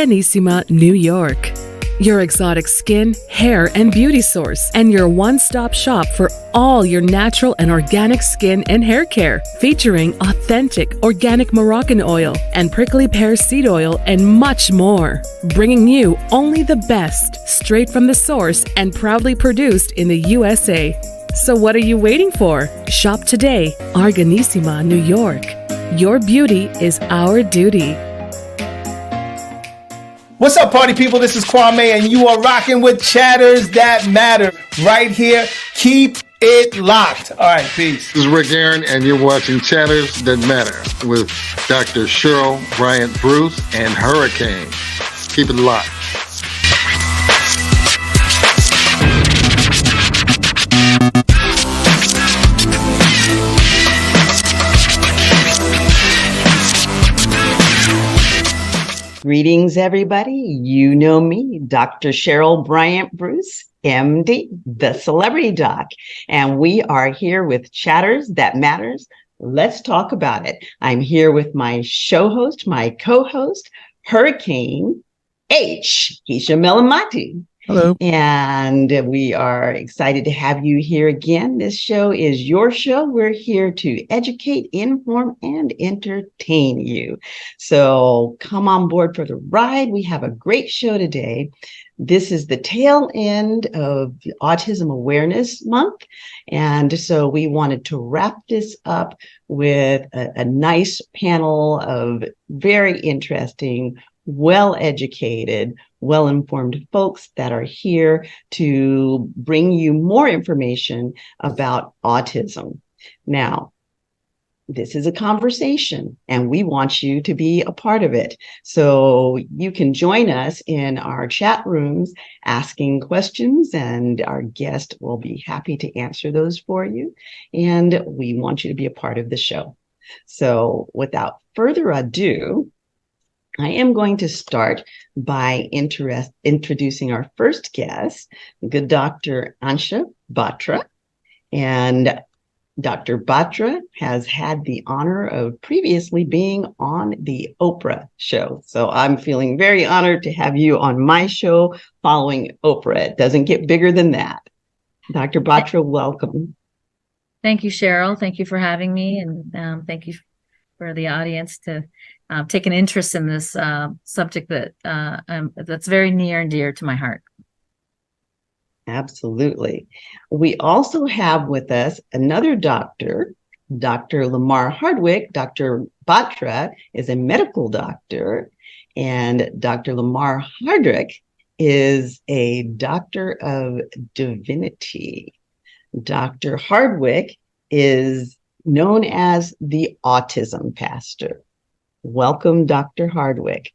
Organissima, New York. Your exotic skin, hair, and beauty source, and your one-stop shop for all your natural and organic skin and hair care, featuring authentic organic Moroccan oil and prickly pear seed oil and much more. Bringing you only the best, straight from the source and proudly produced in the USA. So what are you waiting for? Shop today. Organissima, New York. Your beauty is our duty. What's up, party people? This is Kwame, and you are rocking with Chatters That Matter right here. Keep it locked. All right, peace. This is Rick Aaron, and you're watching Chatters That Matter with Dr. Cheryl Bryant Bruce and Hurricane. Keep it locked. Greetings, everybody. You know me, Dr. Cheryl Bryant Bruce, MD, the celebrity doc, and we are here with Chatters That Matters. Let's talk about it. I'm here with my show host, my co-host, Hurricane H, Keisha Melamati. Hello. And we are excited to have you here again. This show is your show. We're here to educate, inform, and entertain you. So come on board for the ride. We have a great show today. This is the tail end of the Autism Awareness Month. And so we wanted to wrap this up with a nice panel of very interesting, well-educated, well-informed folks that are here to bring you more information about autism. Now, this is a conversation, and we want you to be a part of it. So you can join us in our chat rooms asking questions, and our guest will be happy to answer those for you. And we want you to be a part of the show. So without further ado, I am going to start by introducing our first guest, good Dr. Anshu Batra. And Dr. Batra has had the honor of previously being on the Oprah show. So I'm feeling very honored to have you on my show following Oprah. It doesn't get bigger than that. Dr. Batra, welcome. Thank you, Cheryl. Thank you for having me. And thank you for the audience to take an interest in this subject that's very near and dear to my heart. Absolutely. We also have with us another doctor, Dr. Lamar Hardwick. Dr. Batra is a medical doctor, and Dr. Lamar Hardwick is a doctor of divinity. Dr. Hardwick is known as the Autism Pastor. Welcome, Dr. Hardwick.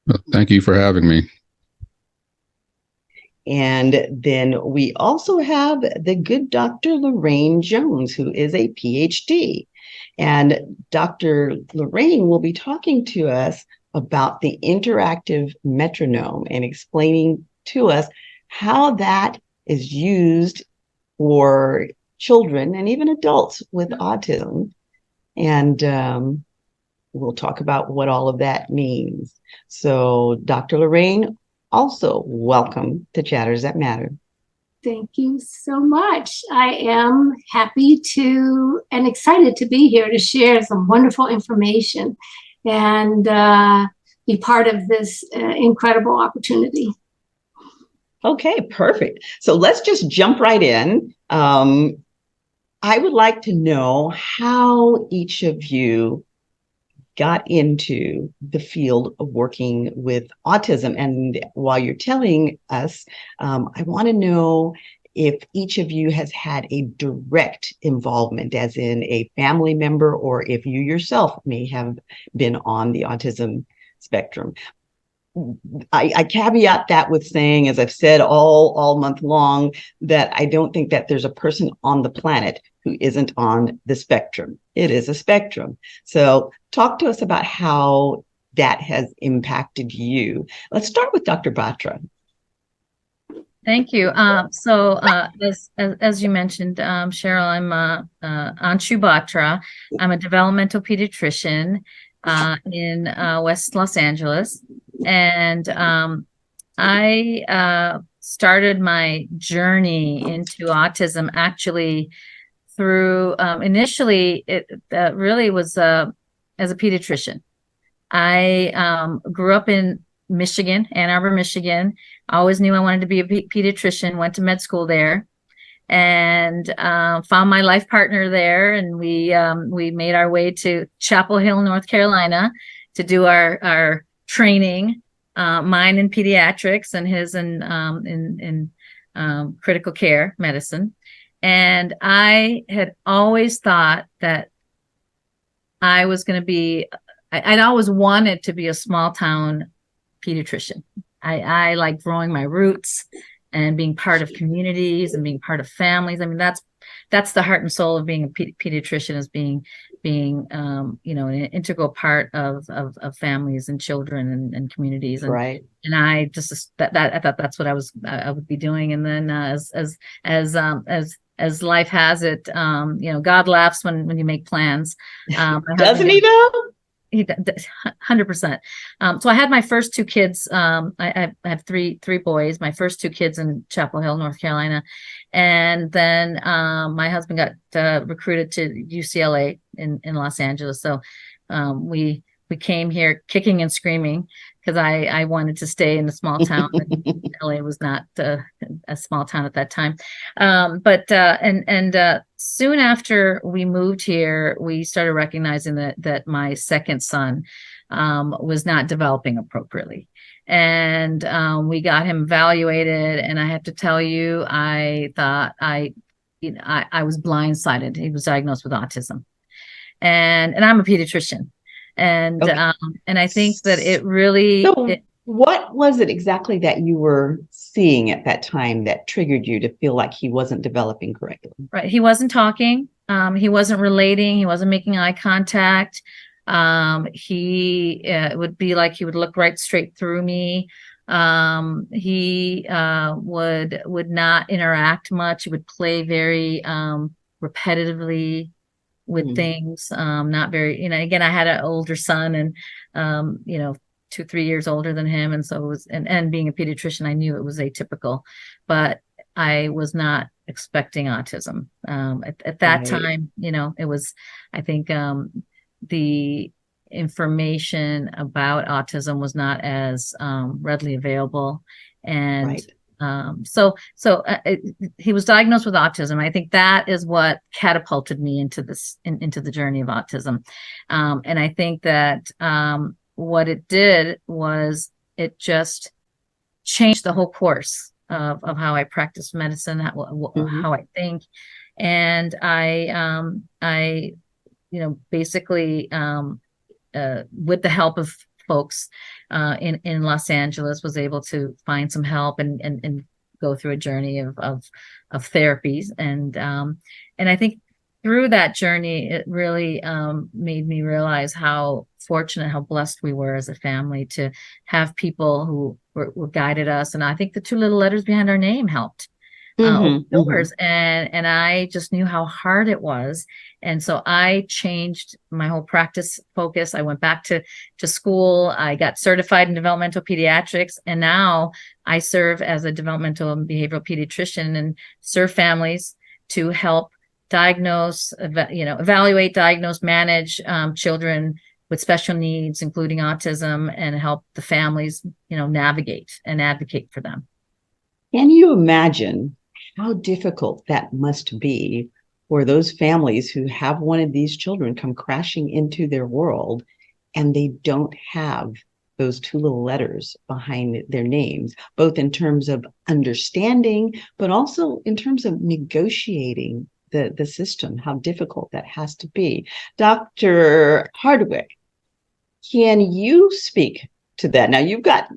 Well, thank you for having me. And then we also have the good Dr. Lorraine Jones, who is a PhD. And Dr. Lorraine will be talking to us about the interactive metronome and explaining to us how that is used for children and even adults with autism. And we'll talk about what all of that means. So, Dr. Lorraine, also welcome to Chatters That Matter. Thank you so much. I am happy to and excited to be here to share some wonderful information and be part of this incredible opportunity. Okay, perfect. So let's just jump right in. I would like to know how each of you got into the field of working with autism. And while you're telling us, I want to know if each of you has had a direct involvement, as in a family member, or if you yourself may have been on the autism spectrum. I caveat that with saying, as I've said all month long, that I don't think that there's a person on the planet who isn't on the spectrum. It is a spectrum. So talk to us about how that has impacted you. Let's start with Dr. Batra. Thank you. As you mentioned, Cheryl, I'm Anshu Batra. I'm a developmental pediatrician in West Los Angeles. And I started my journey into autism actually through initially it really was as a pediatrician. I grew up in Michigan, Ann Arbor, Michigan. I always knew I wanted to be a pediatrician, went to med school there, and found my life partner there. And we made our way to Chapel Hill, North Carolina to do our training, mine in pediatrics and his in critical care medicine. And I had always thought that I was going to be, I'd always wanted to be a small town pediatrician. I like growing my roots and being part of communities and being part of families. I mean, that's the heart and soul of being a pediatrician, is being an integral part of families and children and communities. And, right. And I just I thought that's what I would be doing. And then as life has it, God laughs when you make plans. Doesn't he though? He 100%. So I had my first two kids. I have three boys. My first two kids in Chapel Hill, North Carolina, and then my husband got recruited to UCLA in Los Angeles. So we came here kicking and screaming because I wanted to stay in a small town. LA was not a small town at that time. But soon after we moved here, we started recognizing that my second son was not developing appropriately. And we got him evaluated. And I have to tell you, I thought I was blindsided. He was diagnosed with autism. And I'm a pediatrician. And okay. And I think that it really. So what was it exactly that you were seeing at that time that triggered you to feel like he wasn't developing correctly? Right. He wasn't talking. He wasn't relating. He wasn't making eye contact. He would be like he would look right straight through me. He would not interact much. He would play very repetitively with things, not very, again, I had an older son and, 2-3 years older than him. And so it was, and being a pediatrician, I knew it was atypical, but I was not expecting autism. At that time, it was, I think, the information about autism was not as readily available. And he was diagnosed with autism. I think that is what catapulted me into the journey of autism. And I think that what it did was it just changed the whole course of how I practice medicine, how I think. And I basically with the help of folks in Los Angeles, was able to find some help and go through a journey of therapies. And I think through that journey, it really made me realize how fortunate, how blessed we were as a family to have people who were guided us. And I think the 2 little letters behind our name helped. Doors. And I just knew how hard it was. And so I changed my whole practice focus. I went back to school. I got certified in developmental pediatrics. And now I serve as a developmental and behavioral pediatrician and serve families to help diagnose, evaluate, diagnose, manage children with special needs, including autism, and help the families, navigate and advocate for them. Can you imagine how difficult that must be for those families who have one of these children come crashing into their world and they don't have those 2 little letters behind their names, both in terms of understanding, but also in terms of negotiating the system, how difficult that has to be. Dr. Hardwick, can you speak to that? Now, you've got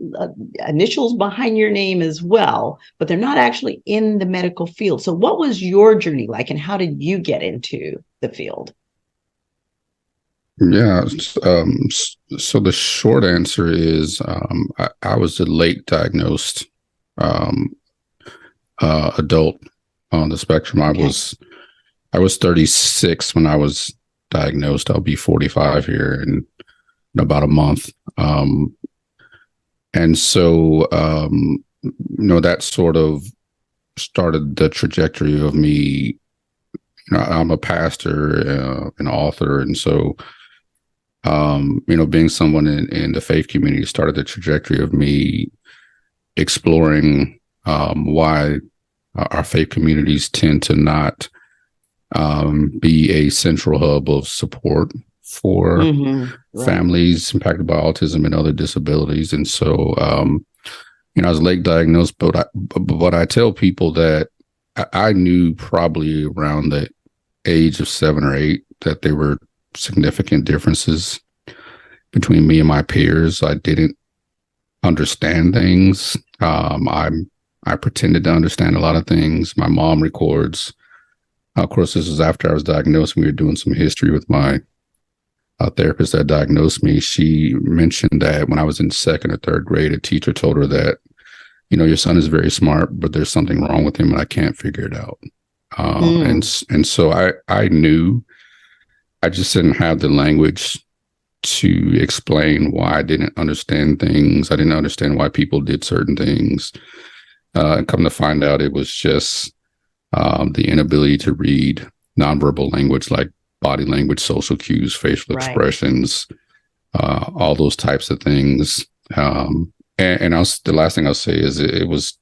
initials behind your name as well, but they're not actually in the medical field. So what was your journey like, and how did you get into the field? Yeah, so the short answer is I was a late diagnosed adult on the spectrum. I was 36 when I was diagnosed. I'll be 45 here in about a month. And so, that sort of started the trajectory of me. I'm a pastor, an author. And so, being someone in the faith community started the trajectory of me exploring why our faith communities tend to not be a central hub of support for families impacted by autism and other disabilities. And so, I was late diagnosed, but I tell people that I knew probably around the age of 7 or 8 that there were significant differences between me and my peers. I didn't understand things. I pretended to understand a lot of things. My mom records. Of course, this was after I was diagnosed. We were doing some history with my therapist that diagnosed me. She mentioned that when I was in 2nd or 3rd grade, a teacher told her that, your son is very smart, but there's something wrong with him and I can't figure it out. And so I knew, I just didn't have the language to explain why I didn't understand things. I didn't understand why people did certain things. And come to find out, it was just the inability to read nonverbal language like body language, social cues, facial expressions, all those types of things. And the last thing I'll say is it was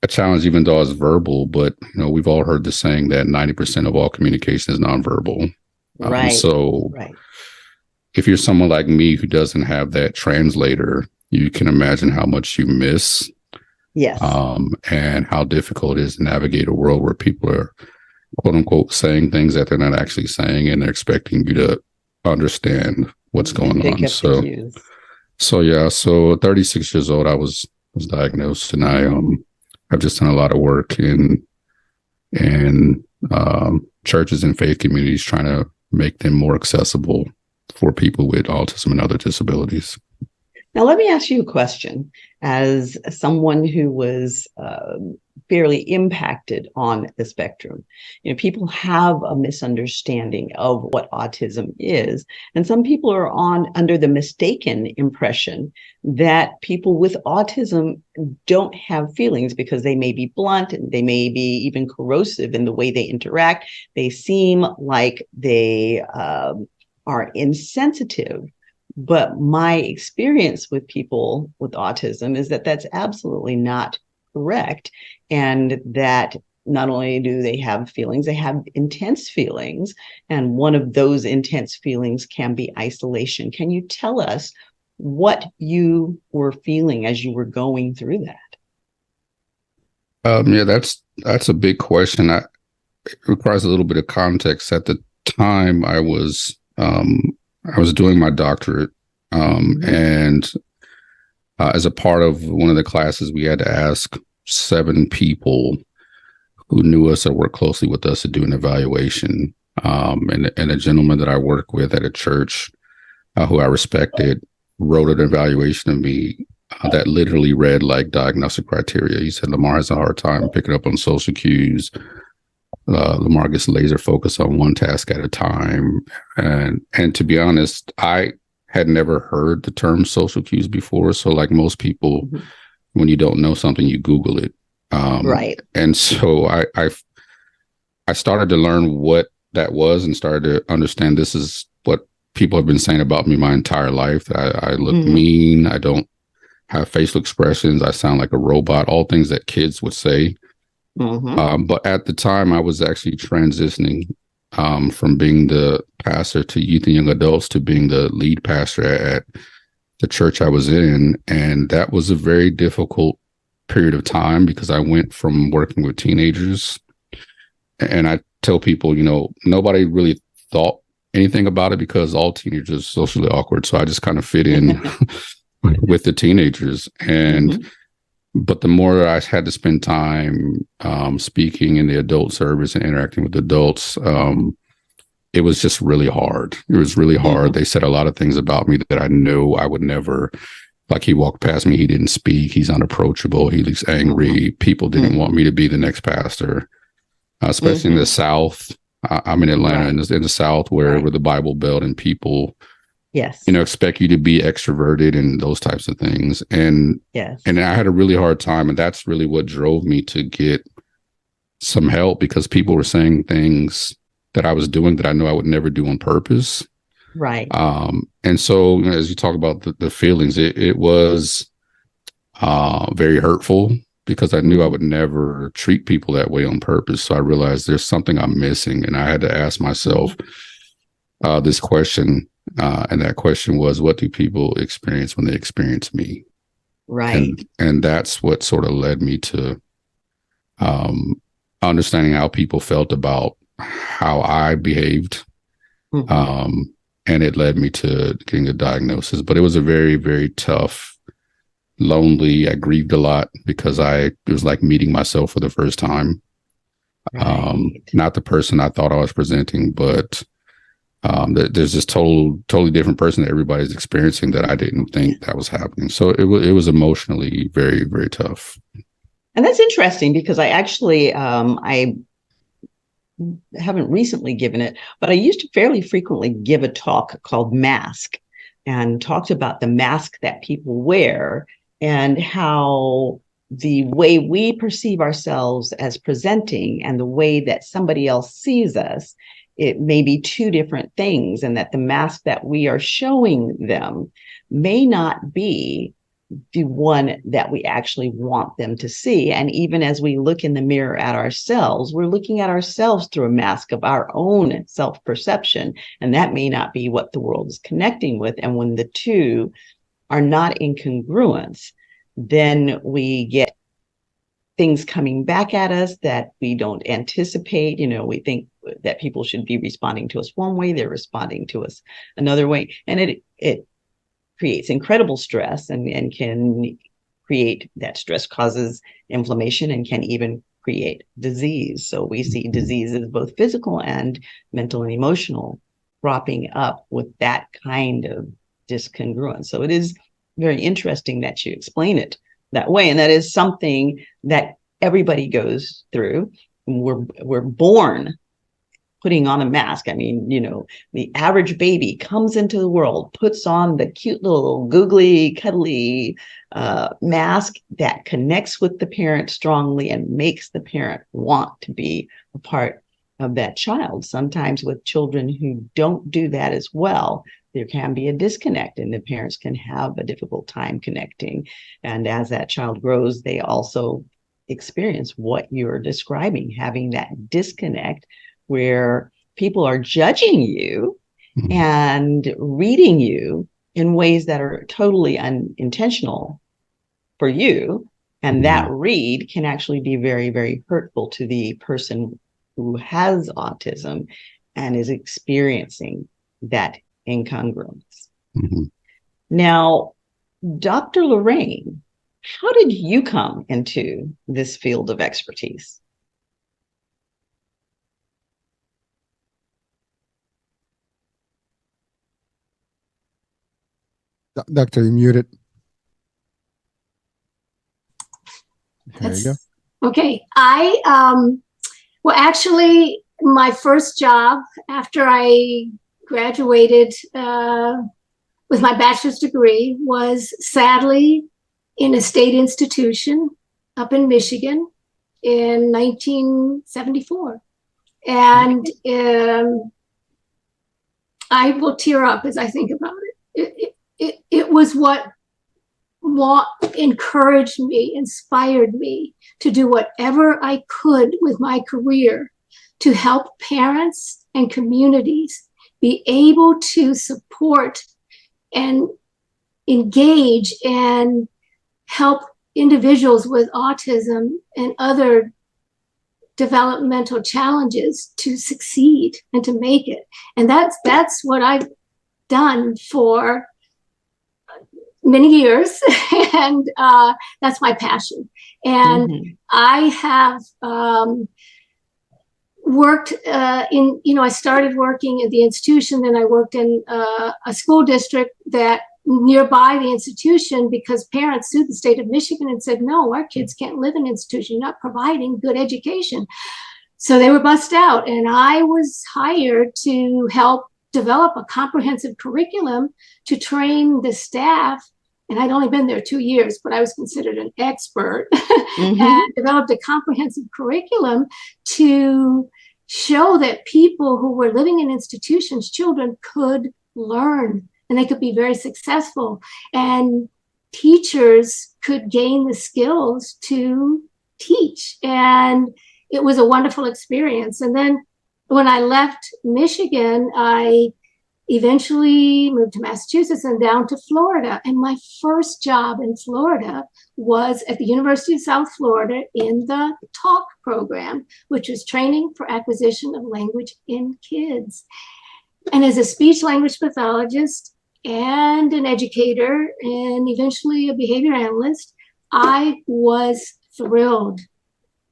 a challenge, even though I was verbal, but, we've all heard the saying that 90% of all communication is nonverbal. So if you're someone like me who doesn't have that translator, you can imagine how much you miss. Yes. And how difficult it is to navigate a world where people are, quote unquote, saying things that they're not actually saying, and they're expecting you to understand what's going on. So 36 years old, I was diagnosed, and I've just done a lot of work in churches and faith communities trying to make them more accessible for people with autism and other disabilities. Now, let me ask you a question. As someone who was fairly impacted on the spectrum, people have a misunderstanding of what autism is. And some people are under the mistaken impression that people with autism don't have feelings because they may be blunt and they may be even corrosive in the way they interact. They seem like they are insensitive. But my experience with people with autism is that that's absolutely not correct. And that not only do they have feelings, they have intense feelings. And one of those intense feelings can be isolation. Can you tell us what you were feeling as you were going through that? That's a big question. It requires a little bit of context. At the time, I was doing my doctorate, and as a part of one of the classes, we had to ask 7 people who knew us or worked closely with us to do an evaluation. And a gentleman that I work with at a church, who I respected, wrote an evaluation of me that literally read like diagnostic criteria. He said, Lamar has a hard time picking up on social cues. Lamar gets laser focused on one task at a time. And to be honest, I had never heard the term social cues before. So like most people, when you don't know something, you Google it. And so I started to learn what that was and started to understand this is what people have been saying about me my entire life, that I look mean, I don't have facial expressions, I sound like a robot, all things that kids would say. But at the time, I was actually transitioning from being the pastor to youth and young adults to being the lead pastor at the church I was in. And that was a very difficult period of time because I went from working with teenagers, and I tell people, nobody really thought anything about it because all teenagers are socially awkward. So I just kind of fit in with the teenagers. And but the more I had to spend time speaking in the adult service and interacting with adults, it was just really hard. It was really hard. They said a lot of things about me that I know I would never, like he walked past me, he didn't speak, he's unapproachable, he looks angry. People didn't want me to be the next pastor, especially in the South. I'm in Atlanta, in the South, where the Bible Belt, and people Yes. Expect you to be extroverted and those types of things. And yes. And I had a really hard time. And that's really what drove me to get some help, because people were saying things that I was doing that I know I would never do on purpose. Right. And so as you talk about the feelings, it was very hurtful, because I knew I would never treat people that way on purpose. So I realized there's something I'm missing. And I had to ask myself this question. And that question was, what do people experience when they experience me? Right. And that's what sort of led me to understanding how people felt about how I behaved. Mm-hmm. And it led me to getting a diagnosis. But it was a very, very tough, lonely. I grieved a lot, because it was like meeting myself for the first time. Right. Not the person I thought I was presenting, but there's this totally different person that everybody's experiencing that I didn't think that was happening. So it was emotionally very, very tough. And that's interesting, because I actually, I haven't recently given it, but I used to fairly frequently give a talk called Mask, and talked about the mask that people wear and how the way we perceive ourselves as presenting and the way that somebody else sees us, it may be two different things, and that the mask that we are showing them may not be the one that we actually want them to see. And even as we look in the mirror at ourselves, we're looking at ourselves through a mask of our own self-perception, and that may not be what the world is connecting with. And when the two are not in congruence, then we get things coming back at us that we don't anticipate. We think that people should be responding to us one way, they're responding to us another way. And it creates incredible stress, and can create, that stress causes inflammation and can even create disease. So we see diseases, both physical and mental and emotional, cropping up with that kind of discongruence. So it is very interesting that you explain it that way. And that is something that everybody goes through. We're born putting on a mask. I mean, the average baby comes into the world, puts on the cute little googly, cuddly mask that connects with the parent strongly and makes the parent want to be a part of that child. Sometimes with children who don't do that as well, there can be a disconnect, and the parents can have a difficult time connecting. And as that child grows, they also experience what you're describing, having that disconnect where people are judging you and reading you in ways that are totally unintentional for you. And that read can actually be very, very hurtful to the person who has autism and is experiencing that incongruence. Now, Dr. Lorraine, how did you come into this field of expertise? Doctor, you muted. There you go. Okay. Well, actually, my first job after I graduated with my bachelor's degree was sadly in a state institution up in Michigan in 1974. And I will tear up as I think about it. It was what encouraged me, inspired me to do whatever I could with my career to help parents and communities be able to support and engage and help individuals with autism and other developmental challenges to succeed and to make it. And that's what I've done for many years, and that's my passion. And I have worked I started working at the institution, then I worked in a school district that nearby the institution, because parents sued the state of Michigan and said, no, our kids can't live in an institution, you're not providing good education. So they were bussed out, and I was hired to help develop a comprehensive curriculum to train the staff. And I'd only been there 2 years, but I was considered an expert, and developed a comprehensive curriculum to show that people who were living in institutions, children, could learn and they could be very successful. And teachers could gain the skills to teach. And it was a wonderful experience. And then when I left Michigan, I eventually moved to Massachusetts and down to Florida. And my first job in Florida was at the University of South Florida in the TALK program, which is training for acquisition of language in kids. And as a speech language pathologist and an educator and eventually a behavior analyst, I was thrilled.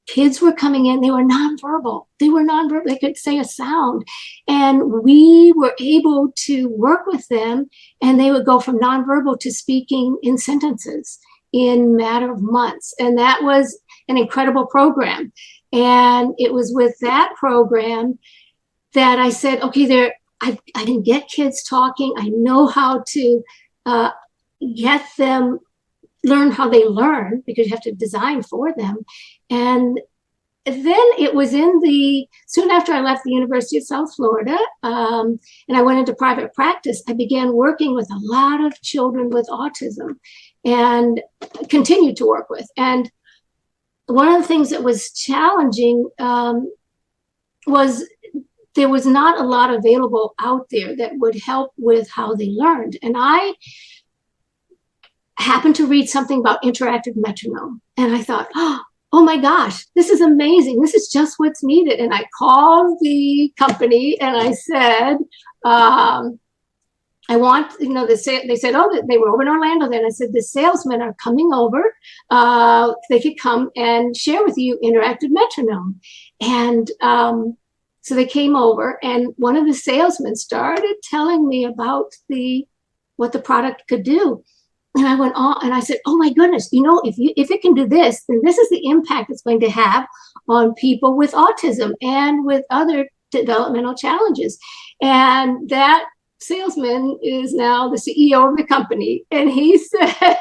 Kids were coming in, they were nonverbal. They could say a sound. And we were able to work with them, and they would go from nonverbal to speaking in sentences in a matter of months. And that was an incredible program. And it was with that program that I said, okay, I can get kids talking. I know how to get them learn how they learn, because you have to design for them. And then it was soon after I left the University of South Florida, and I went into private practice, I began working with a lot of children with autism and continued to work with. And one of the things that was challenging was there was not a lot available out there that would help with how they learned. And I happened to read something about interactive metronome. And I thought, oh my gosh, this is amazing. This is just what's needed. And I called the company and I said, I want, they said, oh, they were over in Orlando then. I said, the salesmen are coming over. They could come and share with you interactive metronome. And so they came over, and one of the salesmen started telling me about what the product could do. And I went on and I said, oh my goodness, if it can do this, then this is the impact it's going to have on people with autism and with other developmental challenges. And that salesman is now the CEO of the company. And he said,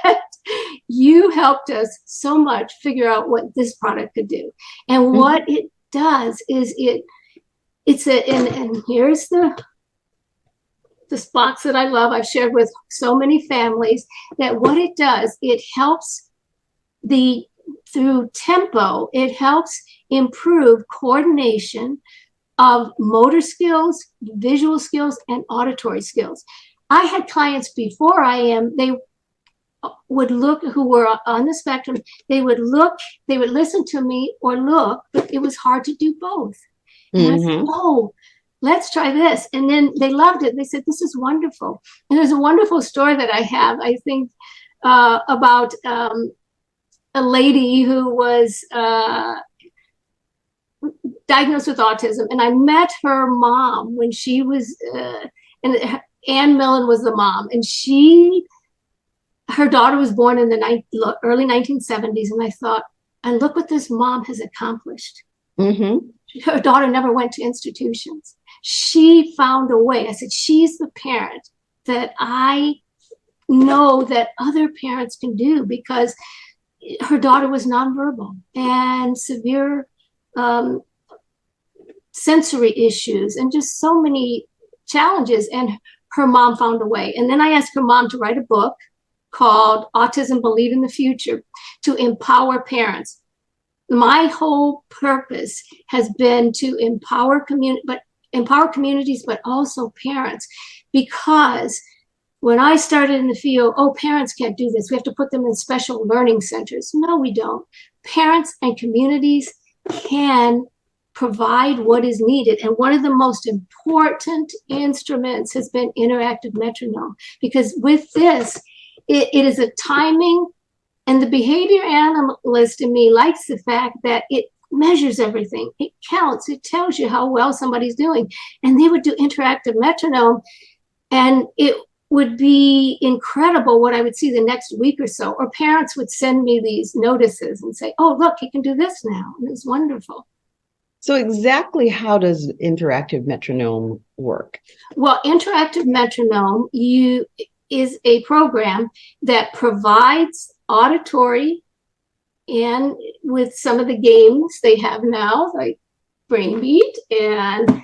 you helped us so much figure out what this product could do. And what it does is and here's this box that I love, I've shared with so many families, that what it does, it helps through tempo, it helps improve coordination of motor skills, visual skills, and auditory skills. I had clients before they would look, who were on the spectrum, they would listen to me or look, but it was hard to do both. And I said, oh, let's try this. And then they loved it. They said, this is wonderful. And there's a wonderful story that I have, I think, about a lady who was diagnosed with autism. And I met her mom when she was, and Ann Millen was the mom. And her daughter was born in the early 1970s. And I thought, and look what this mom has accomplished. Her daughter never went to institutions. She found a way. I said, she's the parent that I know that other parents can do, because her daughter was nonverbal and severe sensory issues and just so many challenges. And her mom found a way. And then I asked her mom to write a book called Autism, Believe in the Future, to empower parents. My whole purpose has been to empower communities, but also parents, because when I started in the field, parents can't do this. We have to put them in special learning centers. No, we don't. Parents and communities can provide what is needed. And one of the most important instruments has been interactive metronome, because with this, it is a timing. And the behavior analyst in me likes the fact that it measures everything. It counts. It tells you how well somebody's doing. And they would do interactive metronome, and it would be incredible what I would see the next week or so. Or parents would send me these notices and say, oh, look, he can do this now. And it's wonderful. So exactly how does interactive metronome work? Well, interactive metronome is a program that provides auditory, and with some of the games they have now, like Brain Beat, and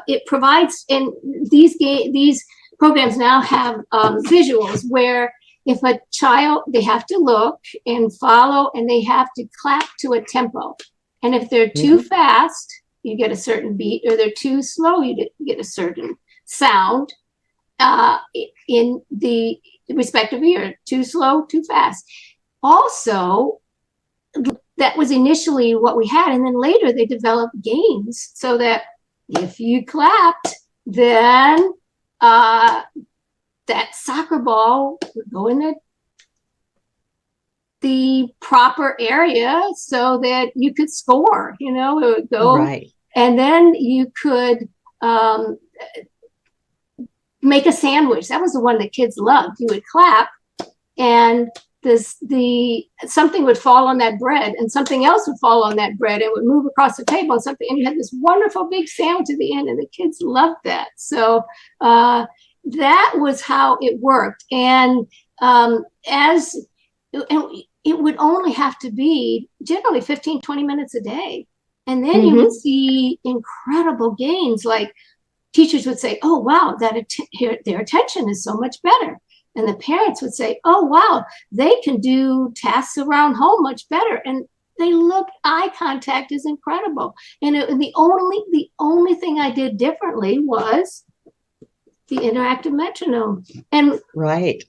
it provides, and these programs now have visuals where if a child, they have to look and follow, and they have to clap to a tempo. And if they're too fast, you get a certain beat, or they're too slow, you get a certain sound in the respective ear. Too slow, too fast. Also, that was initially what we had. And then later they developed games so that if you clapped, then that soccer ball would go in the proper area so that you could score, it would go. Right. And then you could make a sandwich. That was the one that kids loved. You would clap, and something would fall on that bread, and something else would fall on that bread, and would move across the table, and you had this wonderful big sandwich at the end, and the kids loved that. So that was how it worked. And it would only have to be generally 15, 20 minutes a day. And then you would see incredible gains. Like teachers would say, oh, wow, their attention is so much better. And the parents would say, oh, wow, they can do tasks around home much better. And eye contact is incredible. And the only thing I did differently was the interactive metronome. And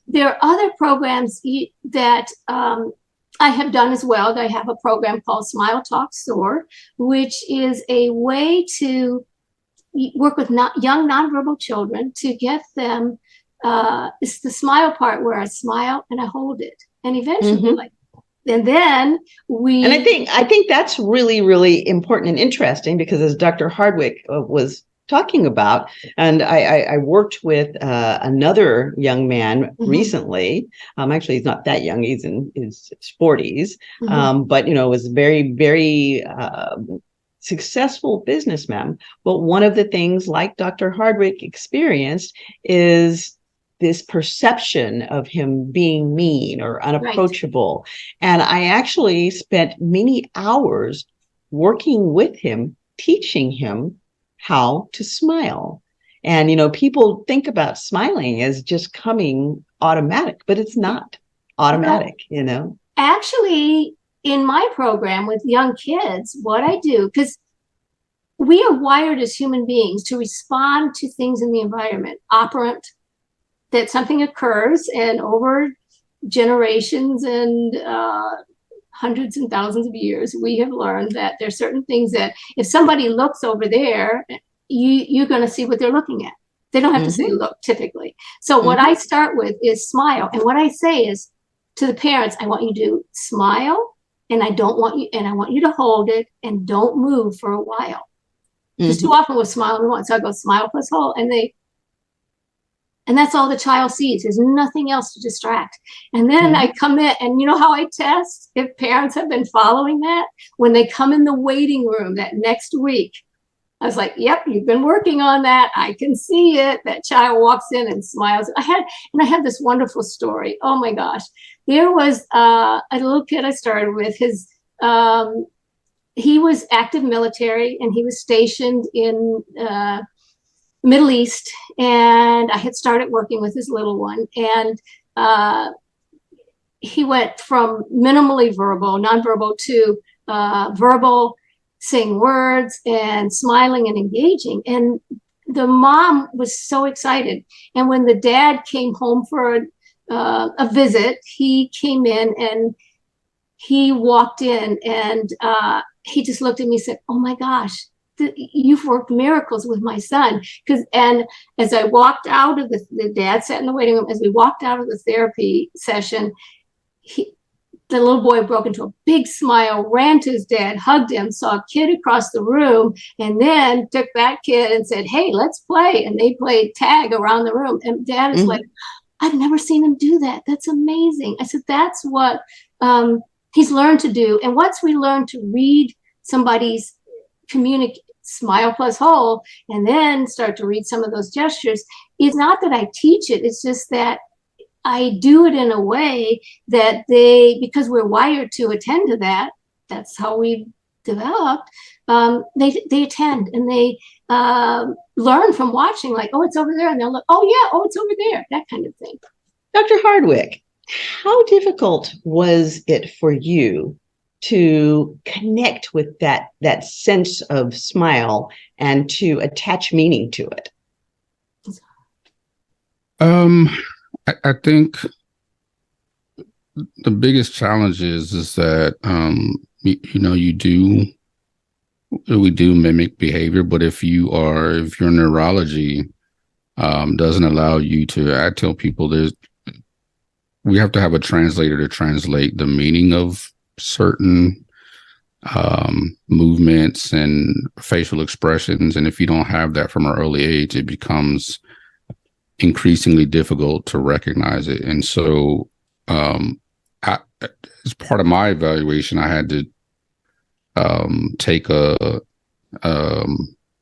there are other programs that I have done as well. I have a program called Smile Talk Soar, which is a way to work with young nonverbal children to get them. It's the smile part where I smile and I hold it, and eventually, and then and I think that's really, really important and interesting, because as Dr. Hardwick was talking about, and I worked with another young man recently. Actually, he's not that young; he's in his 40s, but was very, very successful businessman. But one of the things, like Dr. Hardwick experienced, is this perception of him being mean or unapproachable. And I actually spent many hours working with him, teaching him how to smile. And, people think about smiling as just coming automatic, but it's not automatic, Actually, in my program with young kids, what I do, because we are wired as human beings to respond to things in the environment, operant, that something occurs, and over generations and hundreds and thousands of years, we have learned that there's certain things that if somebody looks over there, you're going to see what they're looking at. They don't have to say look, typically. So what I start with is smile. And what I say is to the parents, I want you to smile, and I want you to hold it and don't move for a while. Because too often we're smiling once. So I go smile plus hold, and that's all the child sees. There's nothing else to distract. And then I come in, and you know how I test if parents have been following that? When they come in the waiting room that next week, I was like, yep, you've been working on that. I can see it. That child walks in and smiles. I had this wonderful story. Oh my gosh. There was a little kid I started with. He was active military, and he was stationed in Middle East, and I had started working with his little one, and he went from minimally verbal, nonverbal, to verbal, saying words and smiling and engaging. And the mom was so excited. And when the dad came home for a visit, he came in, and he walked in, and he just looked at me and said, oh my gosh, you've worked miracles with my son. And as I walked out of the dad sat in the waiting room, as we walked out of the therapy session, the little boy broke into a big smile, ran to his dad, hugged him, saw a kid across the room, and then took that kid and said, hey, let's play. And they played tag around the room. And dad is like, I've never seen him do that. That's amazing. I said, that's what he's learned to do. And once we learn to read somebody's communicate, smile plus whole, and then start to read some of those gestures. It's not that I teach it, it's just that I do it in a way that because we're wired to attend to that, that's how we developed, they attend and they learn from watching, like, oh, it's over there. And they'll look, oh yeah, oh, it's over there, that kind of thing. Dr. Hardwick, how difficult was it for you to connect with that sense of smile and to attach meaning to it? I think the biggest challenge is that we do mimic behavior, but if your neurology doesn't allow you to, I tell people we have to have a translator to translate the meaning of certain movements and facial expressions. And if you don't have that from an early age, it becomes increasingly difficult to recognize it. And so as part of my evaluation, I had to take an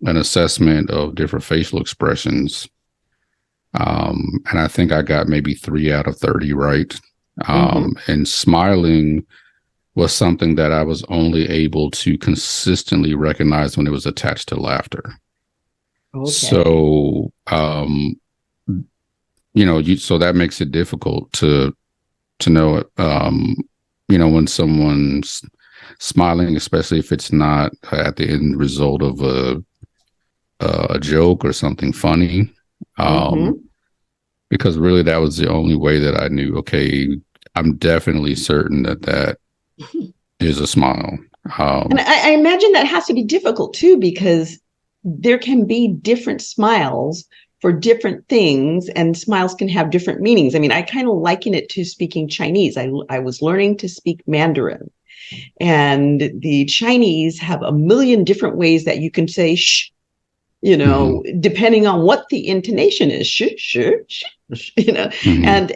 assessment of different facial expressions. And I think I got maybe 3 out of 30 right. And smiling was something that I was only able to consistently recognize when it was attached to laughter. Okay. So, so that makes it difficult to know it, when someone's smiling, especially if it's not at the end result of a joke or something funny. Because really that was the only way that I knew, okay, I'm definitely certain that is a smile. And I imagine that has to be difficult too, because there can be different smiles for different things, and smiles can have different meanings. I mean, I kind of liken it to speaking Chinese. I was learning to speak Mandarin, and the Chinese have a million different ways that you can say shh, depending on what the intonation is, shh, shh, shh, and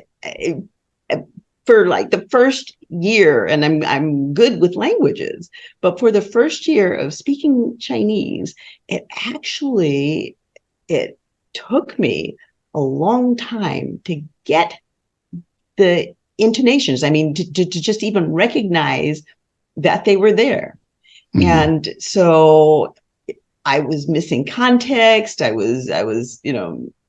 for like the first year, and I'm good with languages, but for the first year of speaking Chinese, it took me a long time to get the intonations. I mean, to just even recognize that they were there. And so I was missing context. I was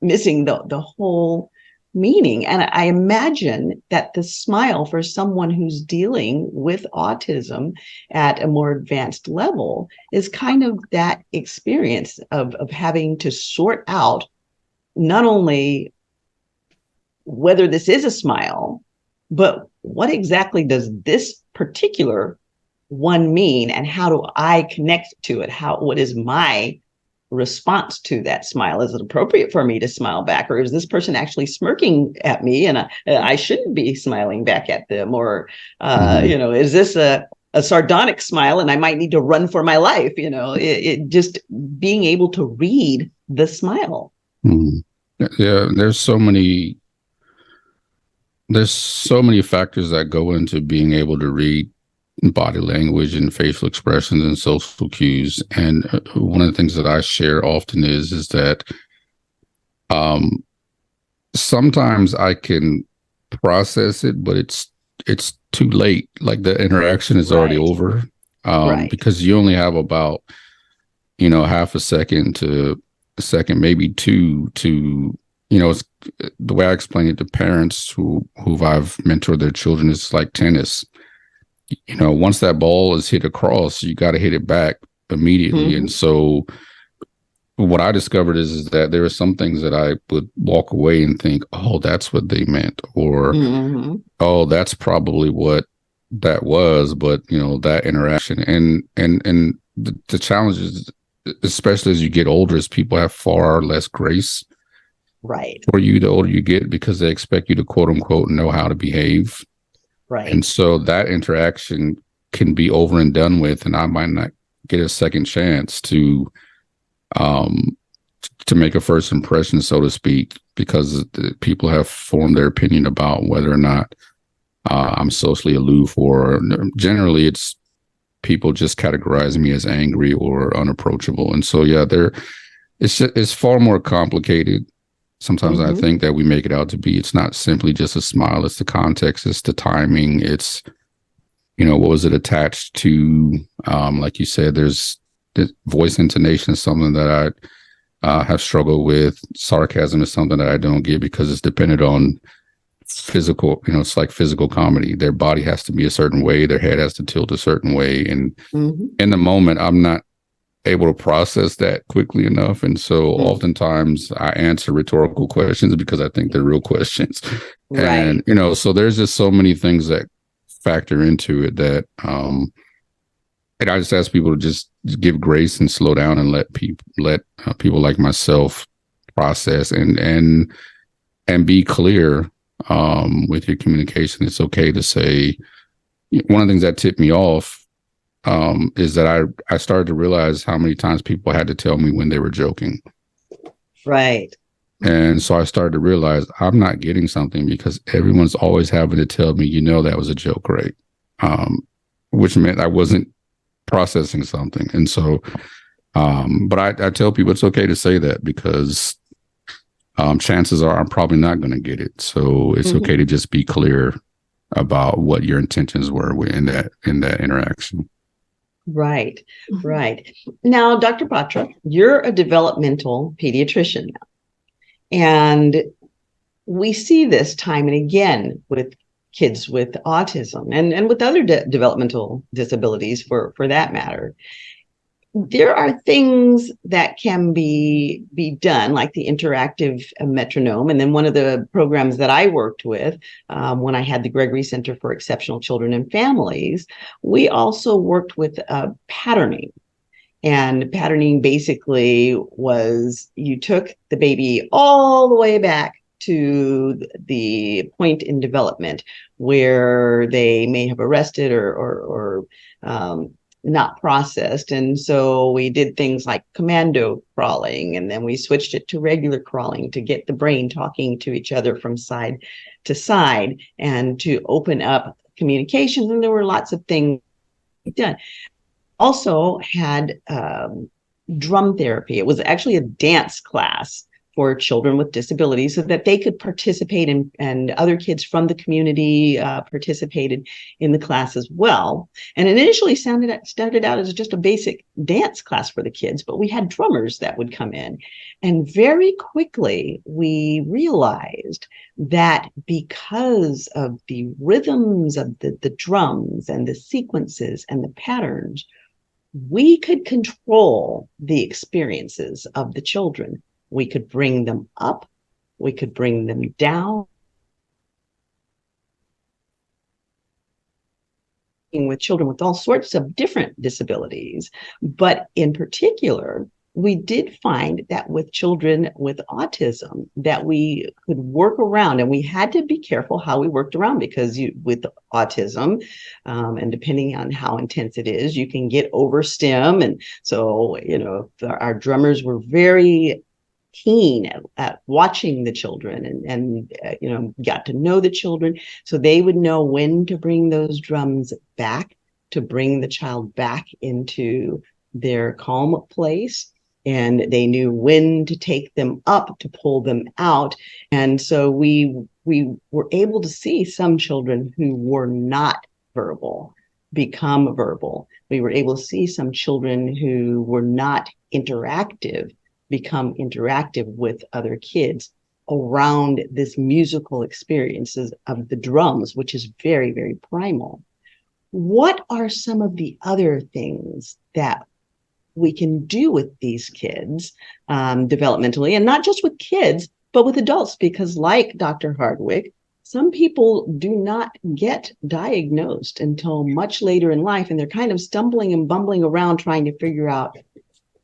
missing the whole meaning. And I imagine that the smile for someone who's dealing with autism at a more advanced level is kind of that experience of having to sort out not only whether this is a smile, but what exactly does this particular one mean, and how do I connect to it? What is my response to that smile? Is it appropriate for me to smile back, or is this person actually smirking at me and I shouldn't be smiling back at them? Or is this a sardonic smile and I might need to run for my life? It just being able to read the smile. Yeah, there's so many factors that go into being able to read body language and facial expressions and social cues. And one of the things that I share often is that sometimes I can process it, but it's too late. Like the interaction is already over, because you only have about half a second to a second, maybe two, to it's the way I explain it to parents who I've mentored their children. It's like tennis. Once that ball is hit across, you got to hit it back immediately. And so what I discovered is that there are some things that I would walk away and think, oh, that's what they meant, or oh, that's probably what that was. But that interaction and the challenge is, especially as you get older, is people have far less grace for you the older you get, because they expect you to quote unquote know how to behave. And so that interaction can be over and done with, and I might not get a second chance to make a first impression, so to speak, because people have formed their opinion about whether or not I'm socially aloof, or generally it's people just categorize me as angry or unapproachable. And so, yeah, it's far more complicated. Sometimes I think that we make it out to be. It's not simply just a smile. It's the context. It's the timing. It's, what was it attached to? Like you said, there's the voice intonation is something that I have struggled with. Sarcasm is something that I don't get because it's dependent on physical, it's like physical comedy. Their body has to be a certain way. Their head has to tilt a certain way. And in the moment, I'm not able to process that quickly enough. And so oftentimes I answer rhetorical questions because I think they're real questions. Right. And, so there's just so many things that factor into it that, and I just ask people to just give grace and slow down and let people like myself process and be clear with your communication. It's okay to say, one of the things that tipped me off is that I started to realize how many times people had to tell me when they were joking. Right. And so I started to realize I'm not getting something because everyone's always having to tell me, that was a joke, right? Which meant I wasn't processing something. And so, but I tell people it's okay to say that because chances are I'm probably not going to get it. So it's okay to just be clear about what your intentions were in that interaction. Right, right. Now, Dr. Batra, you're a developmental pediatrician now. And we see this time and again with kids with autism and with other developmental disabilities for that matter. There are things that can be done, like the interactive metronome. And then one of the programs that I worked with when I had the Gregory Center for Exceptional Children and Families, we also worked with patterning. And patterning basically was you took the baby all the way back to the point in development where they may have arrested or not processed. And so we did things like commando crawling, and then we switched it to regular crawling to get the brain talking to each other from side to side and to open up communications. And there were lots of things done. Also had drum therapy. It was actually a dance class for children with disabilities so that they could participate in, and other kids from the community participated in the class as well. And it initially started out as just a basic dance class for the kids, but we had drummers that would come in. And very quickly, we realized that because of the rhythms of the drums and the sequences and the patterns, we could control the experiences of the children. We could bring them up, we could bring them down. With children with all sorts of different disabilities, but in particular, we did find that with children with autism that we could work around, and we had to be careful how we worked around because with autism, and depending on how intense it is, you can get overstim. And so, our drummers were very keen at watching the children and got to know the children. So they would know when to bring those drums back, to bring the child back into their calm place. And they knew when to take them up, to pull them out. And so we were able to see some children who were not verbal become verbal. We were able to see some children who were not interactive become interactive with other kids around this musical experiences of the drums, which is very, very primal. What are some of the other things that we can do with these kids developmentally, and not just with kids, but with adults? Because like Dr. Hardwick, some people do not get diagnosed until much later in life, and they're kind of stumbling and bumbling around trying to figure out,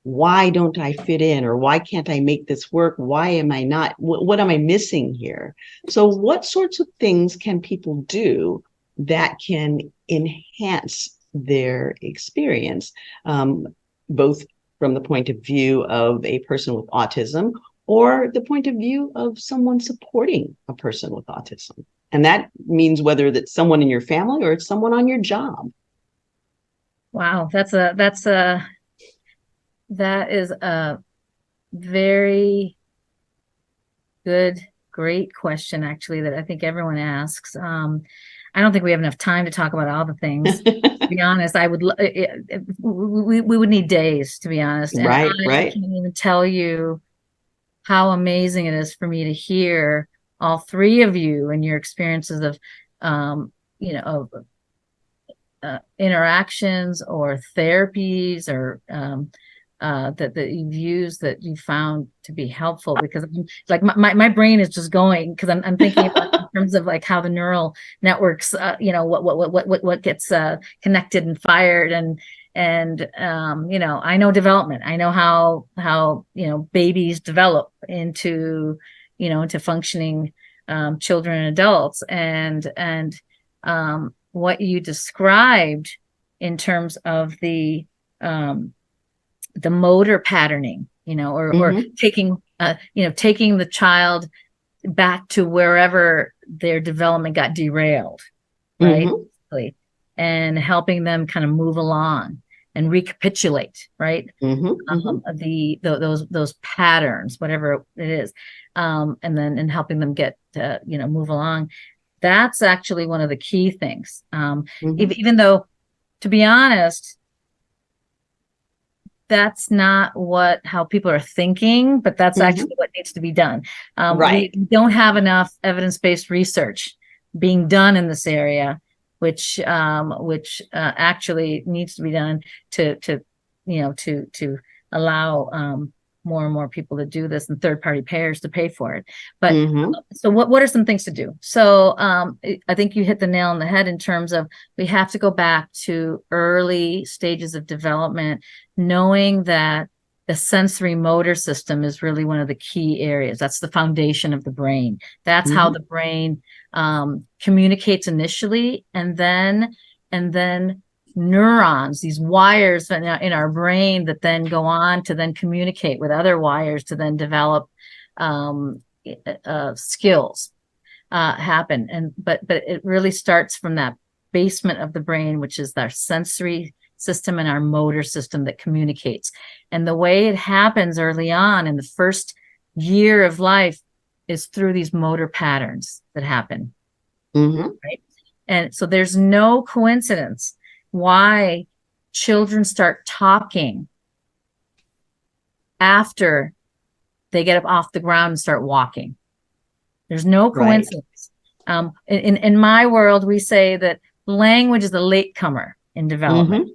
why don't I fit in? Or why can't I make this work? Why am I not? What am I missing here? So what sorts of things can people do that can enhance their experience, both from the point of view of a person with autism or the point of view of someone supporting a person with autism? And that means whether that's someone in your family or it's someone on your job. Wow, that is a very good, great question, actually, that I think everyone asks. I don't think we have enough time to talk about all the things. To be honest, we would need days, to be honest. And Right, I right. can't even tell you how amazing it is for me to hear all three of you and your experiences of, interactions or therapies or that you've used that you found to be helpful, because like my brain is just going, because I'm thinking about in terms of like how the neural networks what gets connected and fired, and I know development. I know how babies develop into functioning children and adults, and what you described in terms of the motor patterning, or taking the child back to wherever their development got derailed, right? And helping them kind of move along and recapitulate, right? Those patterns, whatever it is, and helping them get move along. That's actually one of the key things. Even though, to be honest, that's not how people are thinking, but that's actually what needs to be done. Right. We don't have enough evidence-based research being done in this area, which actually needs to be done to allow more and more people to do this, and third-party payers to pay for it. But so what are some things to do? So I think you hit the nail on the head in terms of we have to go back to early stages of development, knowing that the sensory motor system is really one of the key areas. That's the foundation of the brain. That's how the brain communicates initially, and then neurons, these wires in our brain that then go on to then communicate with other wires to then develop skills happen. But it really starts from that basement of the brain, which is our sensory system and our motor system that communicates. And the way it happens early on in the first year of life is through these motor patterns that happen. Right? And so there's no coincidence why children start talking after they get up off the ground and start walking. There's no coincidence. Right. In my world, we say that language is the latecomer in development.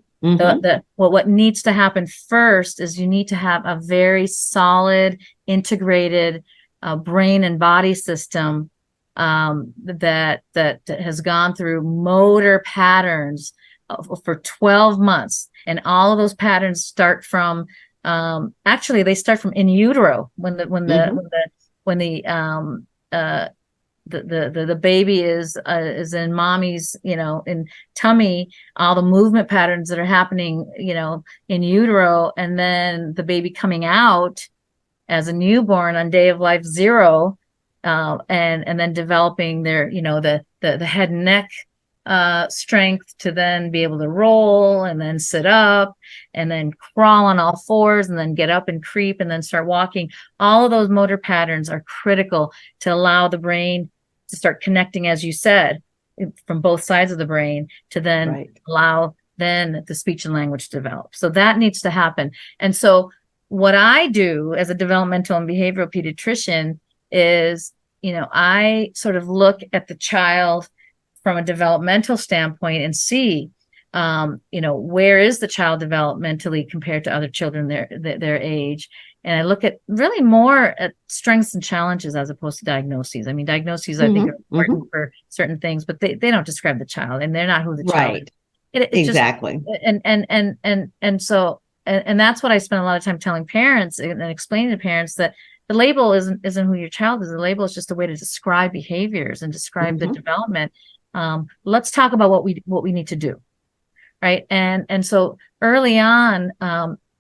What needs to happen first is you need to have a very solid, integrated brain and body system that has gone through motor patterns for 12 months. And all of those patterns start from, actually they start from in utero, when the baby is in mommy's, in tummy, all the movement patterns that are happening, in utero, and then the baby coming out as a newborn on day of life 0, and then developing their, the head and neck strength to then be able to roll and then sit up and then crawl on all fours and then get up and creep and then start walking. All of those motor patterns are critical to allow the brain to start connecting, as you said, from both sides of the brain, to then allow then the speech and language to develop. So that needs to happen. And so what I do as a developmental and behavioral pediatrician is, I sort of look at the child from a developmental standpoint and see, where is the child developmentally compared to other children their age. And I look at really more at strengths and challenges as opposed to diagnoses. I mean, diagnoses, I think, are important for certain things, but they don't describe the child, and they're not who the child is. Exactly. And that's what I spend a lot of time telling parents and explaining to parents, that the label isn't who your child is. The label is just a way to describe behaviors and describe the development. Let's talk about what we need to do. Right. And so early on,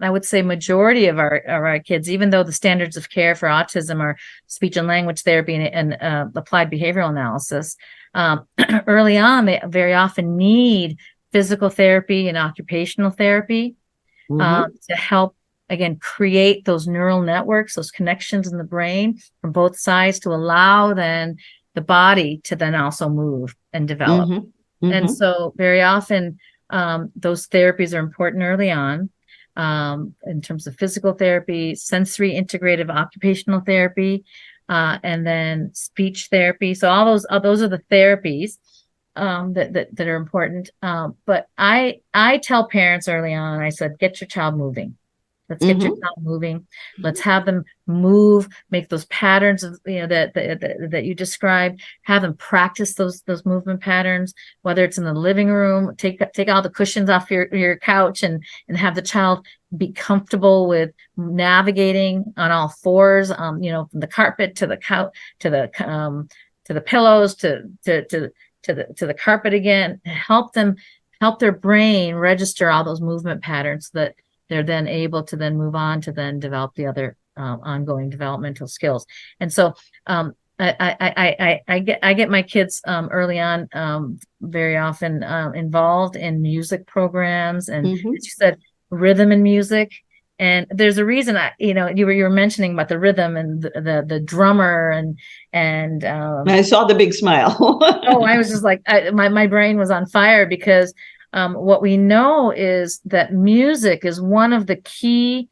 I would say majority of our kids, even though the standards of care for autism are speech and language therapy and applied behavioral analysis, early on, they very often need physical therapy and occupational therapy to help, again, create those neural networks, those connections in the brain from both sides to allow then the body to then also move and develop. And so very often those therapies are important early on in terms of physical therapy, sensory integrative occupational therapy, and then speech therapy. So all those are the therapies that are important. But I tell parents early on, I said, get your child moving. Let's get your child moving. Let's have them move, make those patterns of, that you described, have them practice those movement patterns, whether it's in the living room, take all the cushions off your couch and have the child be comfortable with navigating on all fours, from the carpet to the couch, to the pillows, to the carpet again, help their brain register all those movement patterns so that they're then able to then move on to then develop the other ongoing developmental skills. And so I get my kids early on very often involved in music programs and as you said, rhythm and music. And there's a reason you were mentioning about the rhythm and the drummer and I saw the big smile. Oh, I was just like my brain was on fire because what we know is that music is one of the key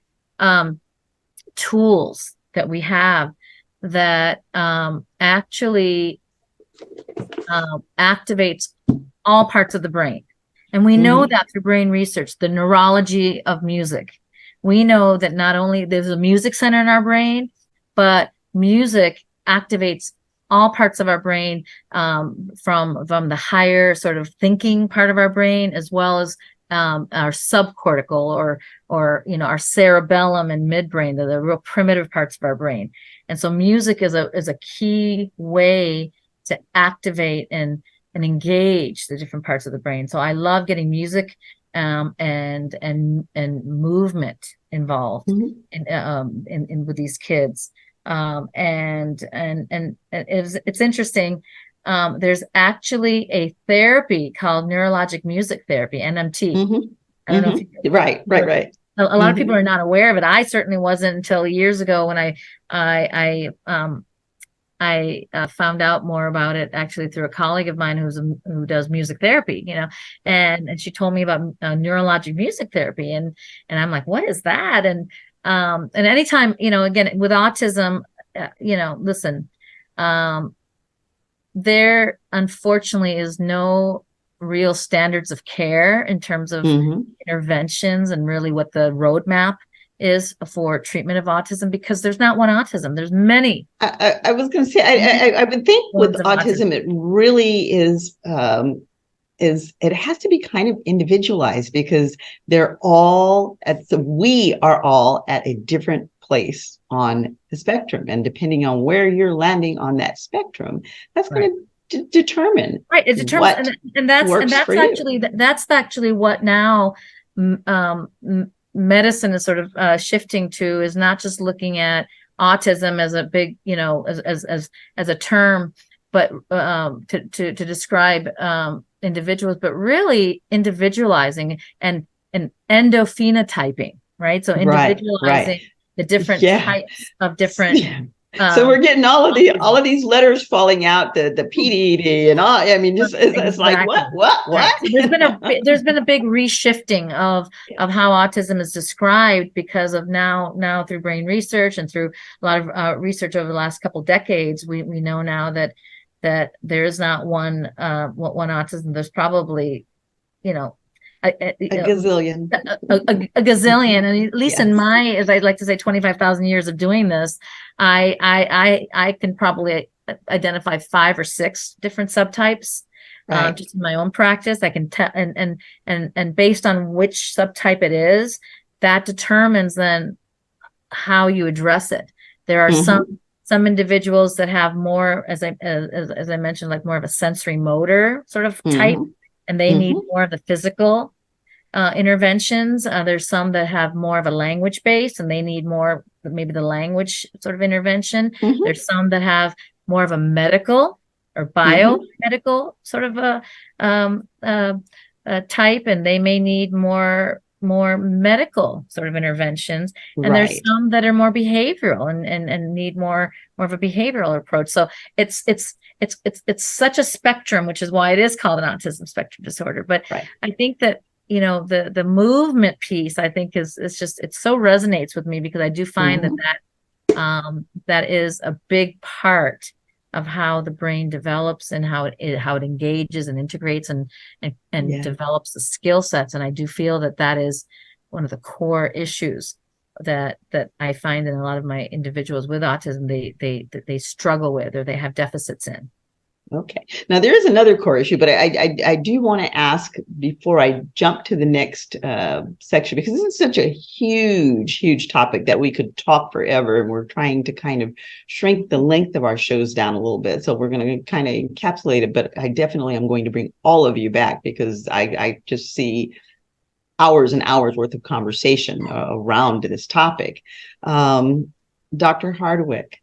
tools that we have that actually activates all parts of the brain. And we know that through brain research, the neurology of music. We know that not only there's a music center in our brain, but music activates all parts of our brain, from the higher sort of thinking part of our brain, as well as our subcortical or our cerebellum and midbrain, the real primitive parts of our brain. And so music is a key way to activate and engage the different parts of the brain. So I love getting music and movement involved in with these kids. And it's interesting. There's actually a therapy called neurologic music therapy, NMT. I don't know if you, right. A lot of people are not aware of it. I certainly wasn't until years ago when I found out more about it actually through a colleague of mine who does music therapy, and she told me about neurologic music therapy, and I'm like, what is that? And anytime, again, with autism, listen, there unfortunately is no real standards of care in terms of interventions and really what the roadmap is for treatment of autism, because there's not one autism. There's many. I was going to say, I would think with autism, it really is, it has to be kind of individualized because we are all at a different place on the spectrum. And depending on where you're landing on that spectrum, that's going to determine. Right. It determines. And that's actually what now medicine is sort of shifting to, is not just looking at autism as a big, as a term, but to describe individuals, but really individualizing and endophenotyping, right? So individualizing the different types of different. So we're getting all of these letters falling out, the PDD and all. I mean, just it's like what? There's been a big reshifting of how autism is described because of now through brain research and through a lot of research over the last couple decades. We know now that there is not one autism. There's probably a gazillion. A gazillion, and at least in my, as I'd like to say, 25,000 years of doing this, I can probably identify 5 or 6 different subtypes. Just in my own practice, I can tell, and based on which subtype it is, that determines then how you address it. There are some individuals that have more, as I mentioned, like more of a sensory motor sort of type, and they need more of the physical interventions. There's some that have more of a language base, and they need more, maybe the language sort of intervention. There's some that have more of a medical or biomedical sort of type, and they may need more medical sort of interventions, and there's Right. some that are more behavioral and need more of a behavioral approach. So it's such a spectrum, which is why it is called an autism spectrum disorder. But Right. I think that, you know, the movement piece, I think is just, it so resonates with me, because I do find that is a big part of how the brain develops and how it engages and integrates and develops the skill sets. And I do feel that is one of the core issues that I find in a lot of my individuals with autism, they struggle with, or they have deficits in. Okay. Now there is another core issue, but I do want to ask before I jump to the next section, because this is such a huge topic that we could talk forever, and we're trying to kind of shrink the length of our shows down a little bit. So we're going to kind of encapsulate it, but I definitely am going to bring all of you back, because I just see hours and hours worth of conversation around this topic. Dr. Hardwick,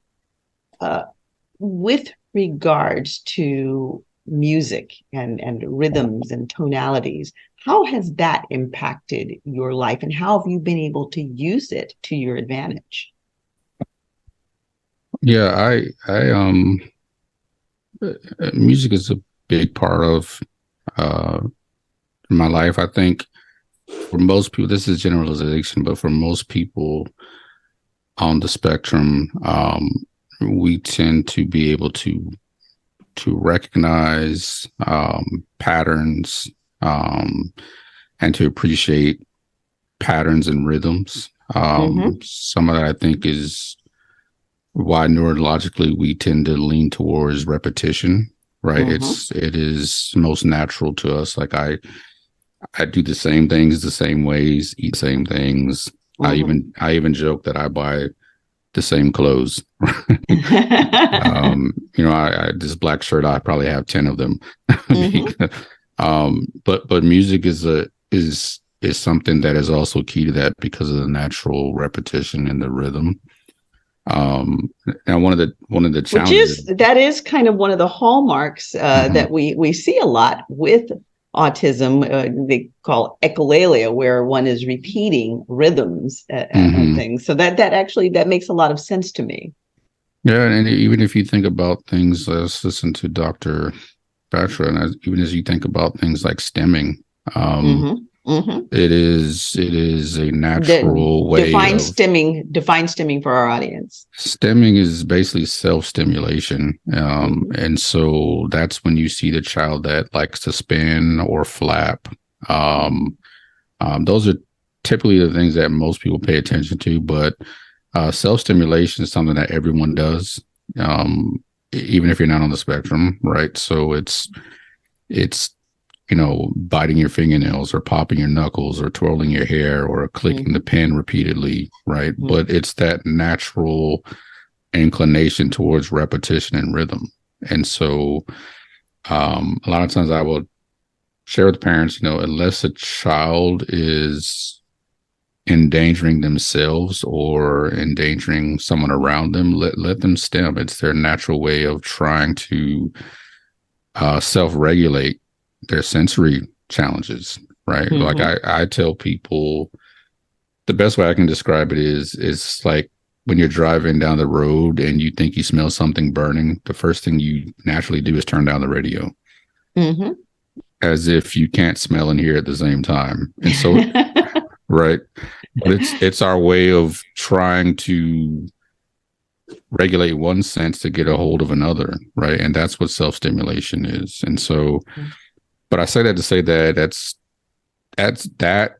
with regards to music and rhythms and tonalities, how has that impacted your life, and how have you been able to use it to your advantage? Yeah, music is a big part of my life. I think for most people, this is generalization, but for most people on the spectrum, we tend to be able to recognize patterns and to appreciate patterns and rhythms. Some of that, I think, is why neurologically we tend to lean towards repetition, right? It is most natural to us. Like I do the same things the same ways, eat the same things. I even joke that I buy the same clothes. You know, I this black shirt, I probably have 10 of them. But music is something that is also key to that, because of the natural repetition and the rhythm. And one of the challenges, that is kind of one of the hallmarks that we see a lot with autism. They call echolalia, where one is repeating rhythms and things. So that makes a lot of sense to me. Yeah, and even if you think about things, let's listen to Dr. Batra, and even as you think about things like stemming, it is a natural way. Define stemming for our audience. Stemming is basically self-stimulation, and so that's when you see the child that likes to spin or flap. Those are typically the things that most people pay attention to, but self-stimulation is something that everyone does, even if you're not on the spectrum, right? So it's you know, biting your fingernails or popping your knuckles or twirling your hair or clicking the pen repeatedly, right? But it's that natural inclination towards repetition and rhythm. And so a lot of times I will share with parents, you know, unless a child is endangering themselves or endangering someone around them, let them stem. It's their natural way of trying to self-regulate their sensory challenges, right? Like I tell people, the best way I can describe it is like when you're driving down the road and you think you smell something burning, the first thing you naturally do is turn down the radio, as if you can't smell and hear at the same time. And so, right, but it's our way of trying to regulate one sense to get a hold of another, right? And that's what self-stimulation is. And so, but I say that to say that that's that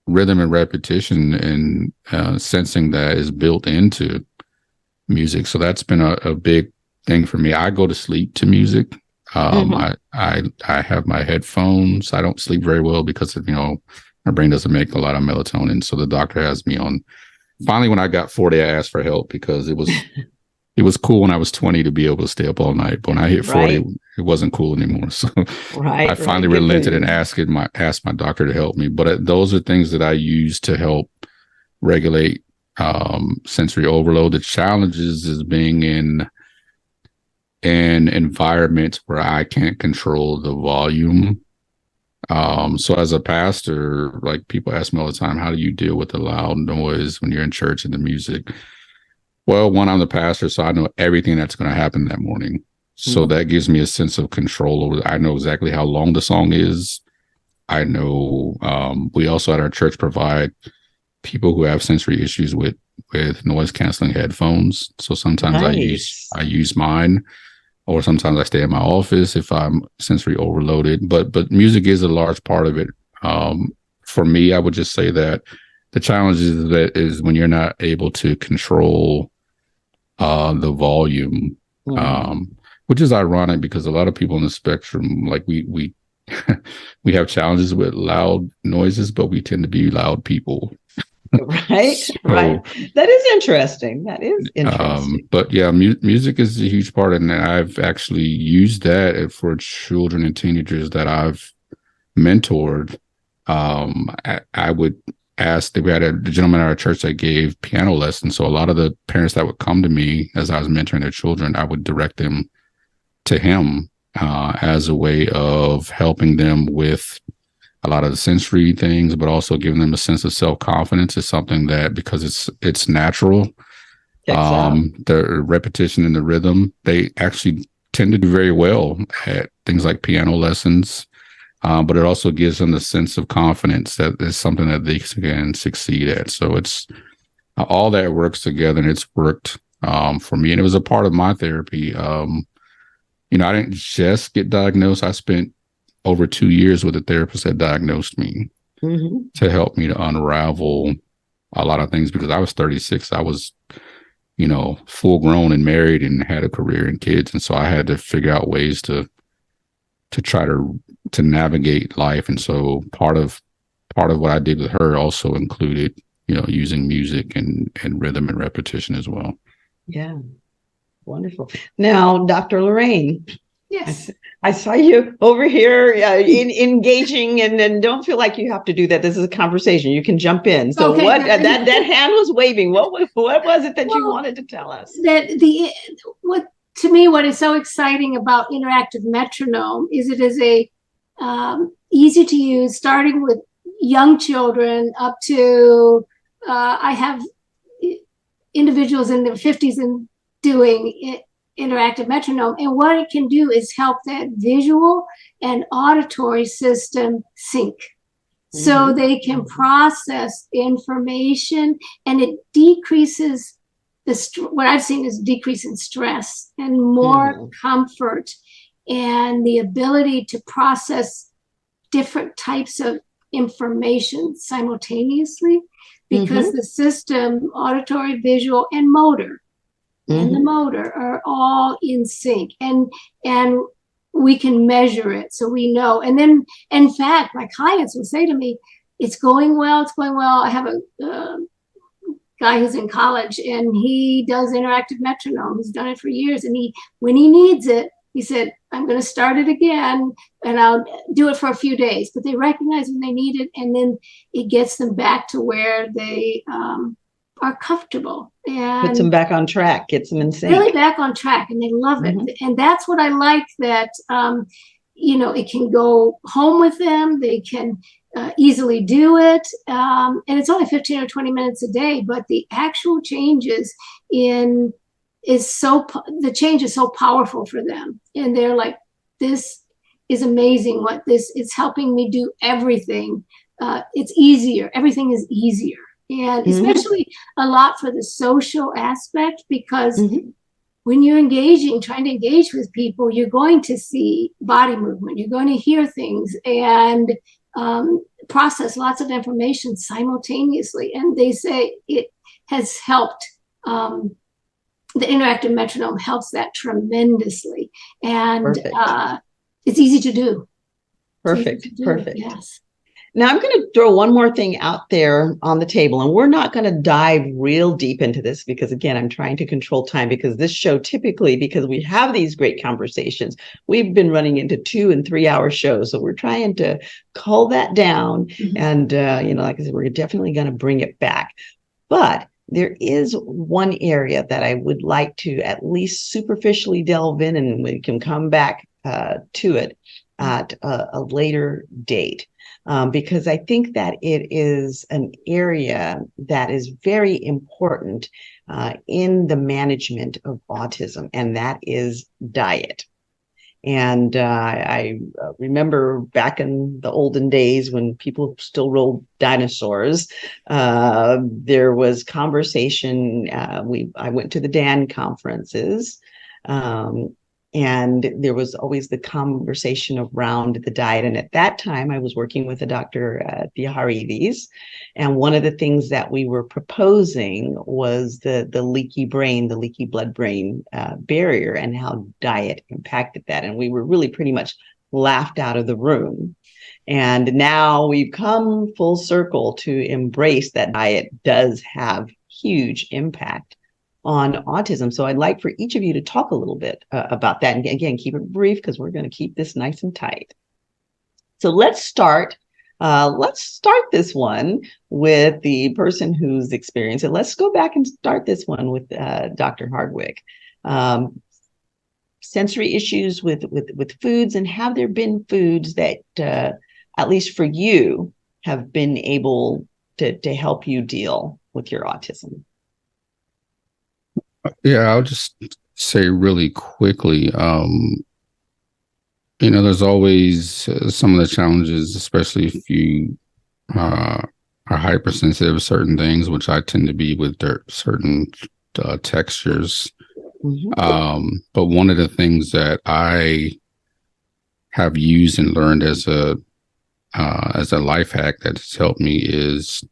rhythm and repetition and sensing that is built into music. So that's been a big thing for me. I go to sleep to music. I have my headphones. I don't sleep very well because of, you know, my brain doesn't make a lot of melatonin. So the doctor has me on. Finally, when I got 40, I asked for help because it was cool when I was 20 to be able to stay up all night. But when I hit 40, it wasn't cool anymore. So I finally relented and asked my doctor to help me. But those are things that I use to help regulate sensory overload. The challenges is being in an environment where I can't control the volume So as a pastor, like people ask me all the time, how do you deal with the loud noise when you're in church and the music? Well, one, I'm the pastor, so I know everything that's going to happen that morning. So that gives me a sense of control over. I know exactly how long the song is. I know we also at our church provide people who have sensory issues with noise canceling headphones. So sometimes I use mine, or sometimes I stay in my office if I'm sensory overloaded. But music is a large part of it. For me, I would just say that the challenge is when you're not able to control the volume, which is ironic because a lot of people on the spectrum, like we we have challenges with loud noises, but we tend to be loud people. Right. That is interesting. But yeah, music is a huge part, and I've actually used that for children and teenagers that I've mentored. I would ask that we had a gentleman at our church that gave piano lessons. So a lot of the parents that would come to me as I was mentoring their children, I would direct them to him as a way of helping them with a lot of the sensory things, but also giving them a sense of self-confidence is something that, because it's natural, the repetition and the rhythm, they actually tend to do very well at things like piano lessons. But it also gives them the sense of confidence that it's something that they can succeed at. So it's all that works together, and it's worked for me. And it was a part of my therapy. I didn't just get diagnosed. I spent over 2 years with a therapist that diagnosed me to help me to unravel a lot of things, because I was 36. I was, full grown and married and had a career and kids. And so I had to figure out ways to try to navigate life. And so part of what I did with her also included, using music and rhythm and repetition as well. Yeah. Wonderful. Now, Dr. Lorraine. Yes. I saw you over here engaging, and don't feel like you have to do that. This is a conversation. You can jump in. So okay, what that hand was waving. What was it that you wanted to tell us? What is so exciting about interactive metronome is it is a easy to use, starting with young children up to I have individuals in their 50s and doing interactive metronome, and what it can do is help that visual and auditory system sync, so they can process information, and it decreases what I've seen is decrease in stress and more comfort, and the ability to process different types of information simultaneously, because the system, auditory, visual, and motor, and the motor are all in sync, and we can measure it, so we know. And then, in fact, my clients will say to me, it's going well. I have a guy who's in college, and he does interactive metronome. He's done it for years, and when he needs it, he said, I'm going to start it again, and I'll do it for a few days. But they recognize when they need it, and then it gets them back to where they are comfortable, and puts them back on track, gets them in sync. Really back on track, and they love it. And that's what I like, that it can go home with them. They can easily do it, and it's only 15 or 20 minutes a day. But the actual changes the change is so powerful for them, and they're like, "This is amazing! It's helping me do everything. It's easier. Everything is easier." And especially a lot for the social aspect, because when you're trying to engage with people, you're going to see body movement, you're going to hear things, and process lots of information simultaneously. And they say it has helped, the interactive metronome helps that tremendously. And it's easy to do. Perfect. Yes. Now, I'm going to throw one more thing out there on the table, and we're not going to dive real deep into this because, again, I'm trying to control time, because this show typically, because we have these great conversations, we've been running into 2 and 3 hour shows. So we're trying to cull that down. And, like I said, we're definitely going to bring it back. But there is one area that I would like to at least superficially delve in, and we can come back to it. at a later date, because I think that it is an area that is very important in the management of autism, and that is diet. And I remember back in the olden days when people still rode dinosaurs, there was conversation. I went to the DAN conferences, and there was always the conversation around the diet. And at that time, I was working with a Dr. Theoharides. And one of the things that we were proposing was the leaky brain, the leaky blood-brain barrier, and how diet impacted that. And we were really pretty much laughed out of the room. And now we've come full circle to embrace that diet does have huge impact on autism. So I'd like for each of you to talk a little bit about that. And again, keep it brief because we're going to keep this nice and tight. So let's start this one with the person who's experienced it. Let's go back and start this one with Dr. Hardwick. Sensory issues with foods, and have there been foods that, at least for you, have been able to help you deal with your autism? Yeah, I'll just say really quickly, there's always some of the challenges, especially if you are hypersensitive to certain things, which I tend to be with certain textures. Mm-hmm. But one of the things that I have used and learned as a life hack that has helped me is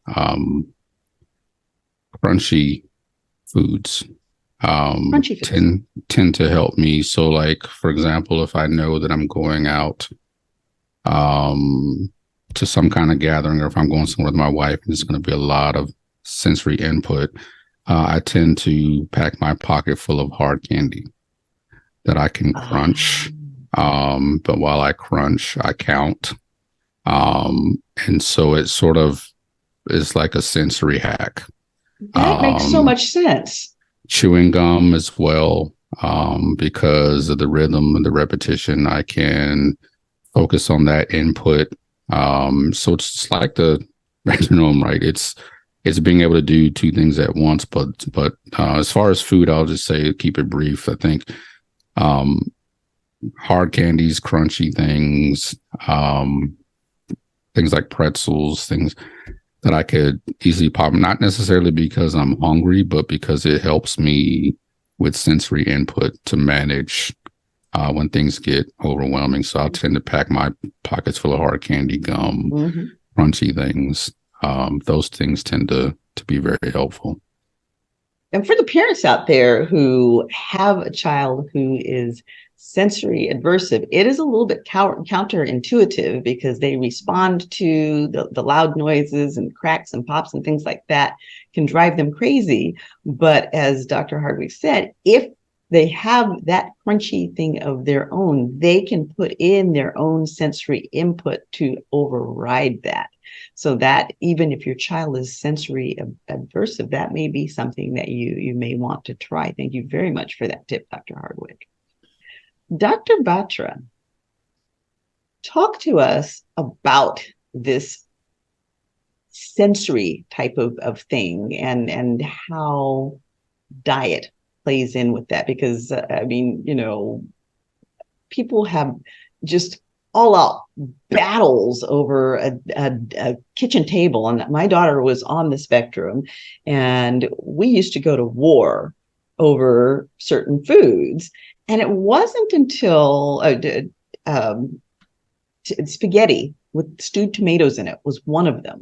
crunchy foods. Tend to help me. So, like, for example, if I know that I'm going out to some kind of gathering, or if I'm going somewhere with my wife and there's going to be a lot of sensory input, I tend to pack my pocket full of hard candy that I can crunch. But while I crunch, I count. And so it sort of is like a sensory hack. That makes so much sense. Chewing gum as well, because of the rhythm and the repetition, I can focus on that input. So it's like the metronome, right? It's being able to do two things at once. But as far as food, I'll just say, keep it brief. I think hard candies, crunchy things, things like pretzels, things that I could easily pop, not necessarily because I'm hungry, but because it helps me with sensory input to manage when things get overwhelming. So I'll tend to pack my pockets full of hard candy, gum, mm-hmm. crunchy things. Those things tend to be very helpful. And for the parents out there who have a child who is sensory aversive, it is a little bit counterintuitive because they respond to the loud noises and cracks and pops and things like that can drive them crazy. But as Dr. Hardwick said, if they have that crunchy thing of their own, they can put in their own sensory input to override that. So that even if your child is sensory aversive, that may be something that you may want to try. Thank you very much for that tip, Dr. Hardwick. Dr. Batra, talk to us about this sensory type of thing and how diet plays in with that. Because, people have just all out battles over a kitchen table. And my daughter was on the spectrum, and we used to go to war over certain foods. And it wasn't until spaghetti with stewed tomatoes in it was one of them.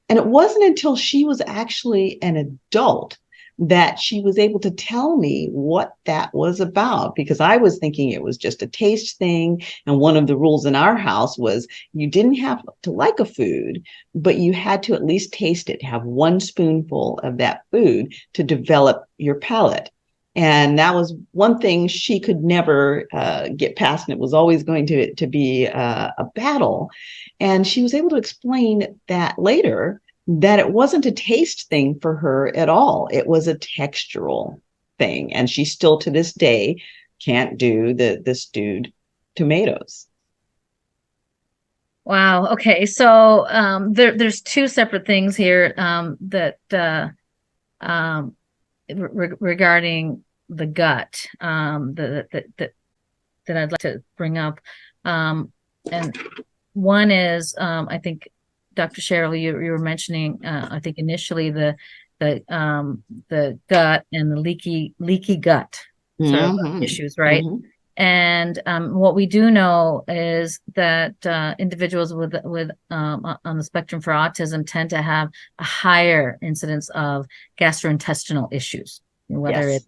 And it wasn't until she was actually an adult that she was able to tell me what that was about, because I was thinking it was just a taste thing. And one of the rules in our house was you didn't have to like a food, but you had to at least taste it, have one spoonful of that food to develop your palate. And that was one thing she could never get past, and it was always going to be a battle. And she was able to explain that later, that it wasn't a taste thing for her at all. It was a textural thing. And she still to this day can't do the stewed tomatoes. Wow. Okay. So there's two separate things here regarding the gut that I'd like to bring up. And one is I think Dr. Cheryl, you were mentioning I think initially the gut and the leaky gut sort of issues, right? And what we do know is that individuals with on the spectrum for autism tend to have a higher incidence of gastrointestinal issues, whether it's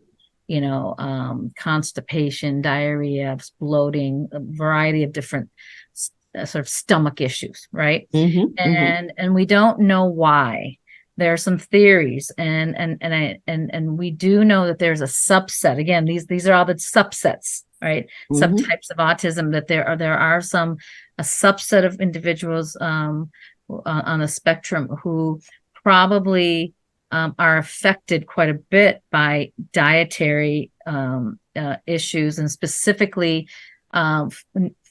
constipation, diarrhea, bloating, a variety of different sort of stomach issues, right? And we don't know why. There are some theories, and we do know that there's a subset. Again, these are all the subsets, right? Subtypes of autism. That there are a subset of individuals on the spectrum who probably are affected quite a bit by dietary issues, and specifically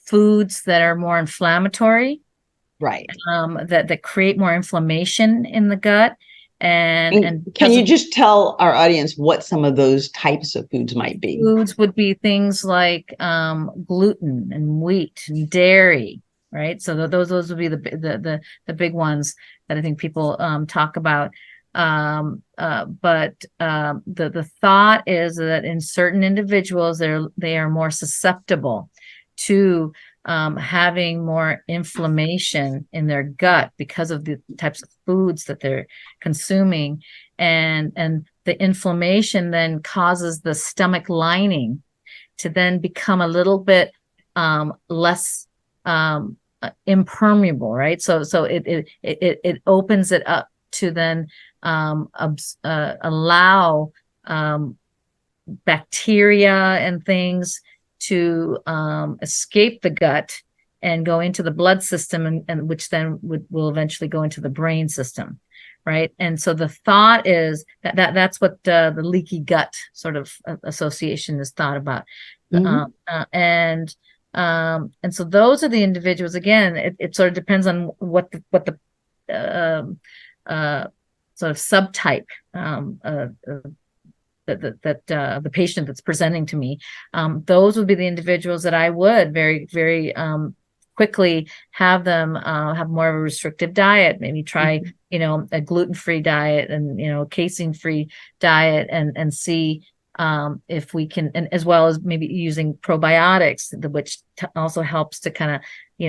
foods that are more inflammatory. Right. That create more inflammation in the gut. And can you just tell our audience what some of those types of foods might be? Foods would be things like gluten and wheat and dairy, right? So those would be the big ones that I think people talk about. But the thought is that in certain individuals, they are more susceptible to having more inflammation in their gut because of the types of foods that they're consuming, and the inflammation then causes the stomach lining to then become a little bit less impermeable, right? So it opens it up to then allow bacteria and things to escape the gut and go into the blood system, and which then will eventually go into the brain system, right? And so the thought is that's what the leaky gut sort of association is thought about. And so those are the individuals. Again, it sort of depends on what the sort of subtype the patient that's presenting to me. Those would be the individuals that I would very, very quickly have them have more of a restrictive diet, maybe try, a gluten-free diet and, casein-free diet, and see if we can, and as well as maybe using probiotics, which also helps to kind of,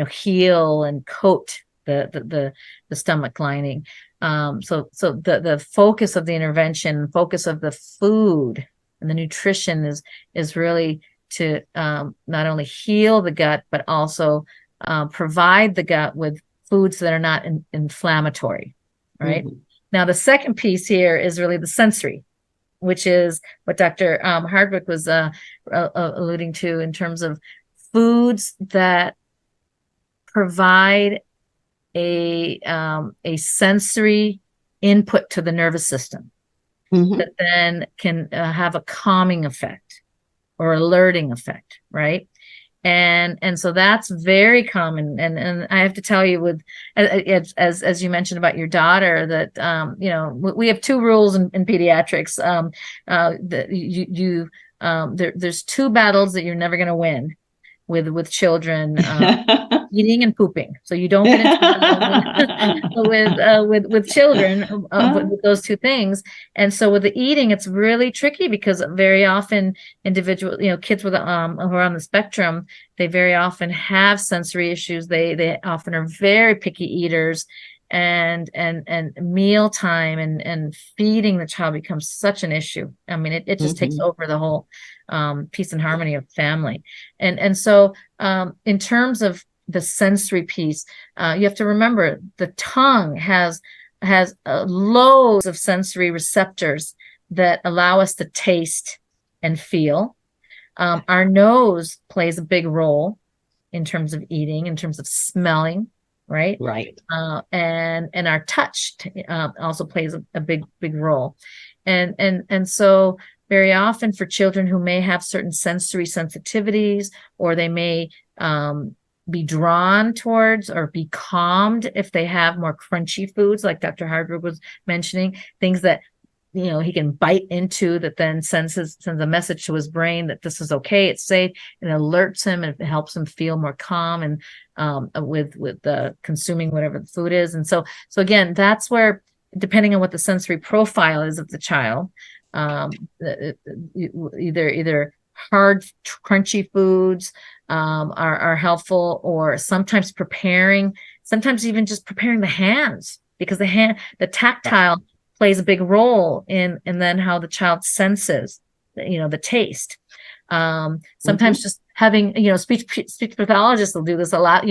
heal and coat the stomach lining. So the focus of the intervention, focus of the food and the nutrition is really to not only heal the gut, but also provide the gut with foods that are not inflammatory, right? Now, the second piece here is really the sensory, which is what Dr. Hardwick was alluding to in terms of foods that provide a sensory input to the nervous system that then can have a calming effect or alerting effect, right? And so that's very common. And I have to tell you, with as you mentioned about your daughter, that we have two rules in pediatrics. That there's two battles that you're never going to win with children. Eating and pooping. So you don't get into with children with those two things. And so with the eating, it's really tricky because very often kids with who are on the spectrum, they very often have sensory issues. They often are very picky eaters, and mealtime and feeding the child becomes such an issue. I mean, it just takes over the whole peace and harmony of family. And so in terms of the sensory piece, you have to remember the tongue has loads of sensory receptors that allow us to taste and feel. Our nose plays a big role in terms of eating, in terms of smelling, right? Right. And our touch also plays a big role. And so very often for children who may have certain sensory sensitivities, or they may be drawn towards or be calmed if they have more crunchy foods, like Dr. Hardwick was mentioning, things that he can bite into that then sends a message to his brain that this is okay, it's safe, and alerts him, and it helps him feel more calm and with consuming whatever the food is. And so again, that's where, depending on what the sensory profile is of the child, either hard, crunchy foods are helpful, or sometimes even just preparing the hands, because the tactile plays a big role in then how the child senses, the taste. Sometimes just having, speech pathologists will do this a lot,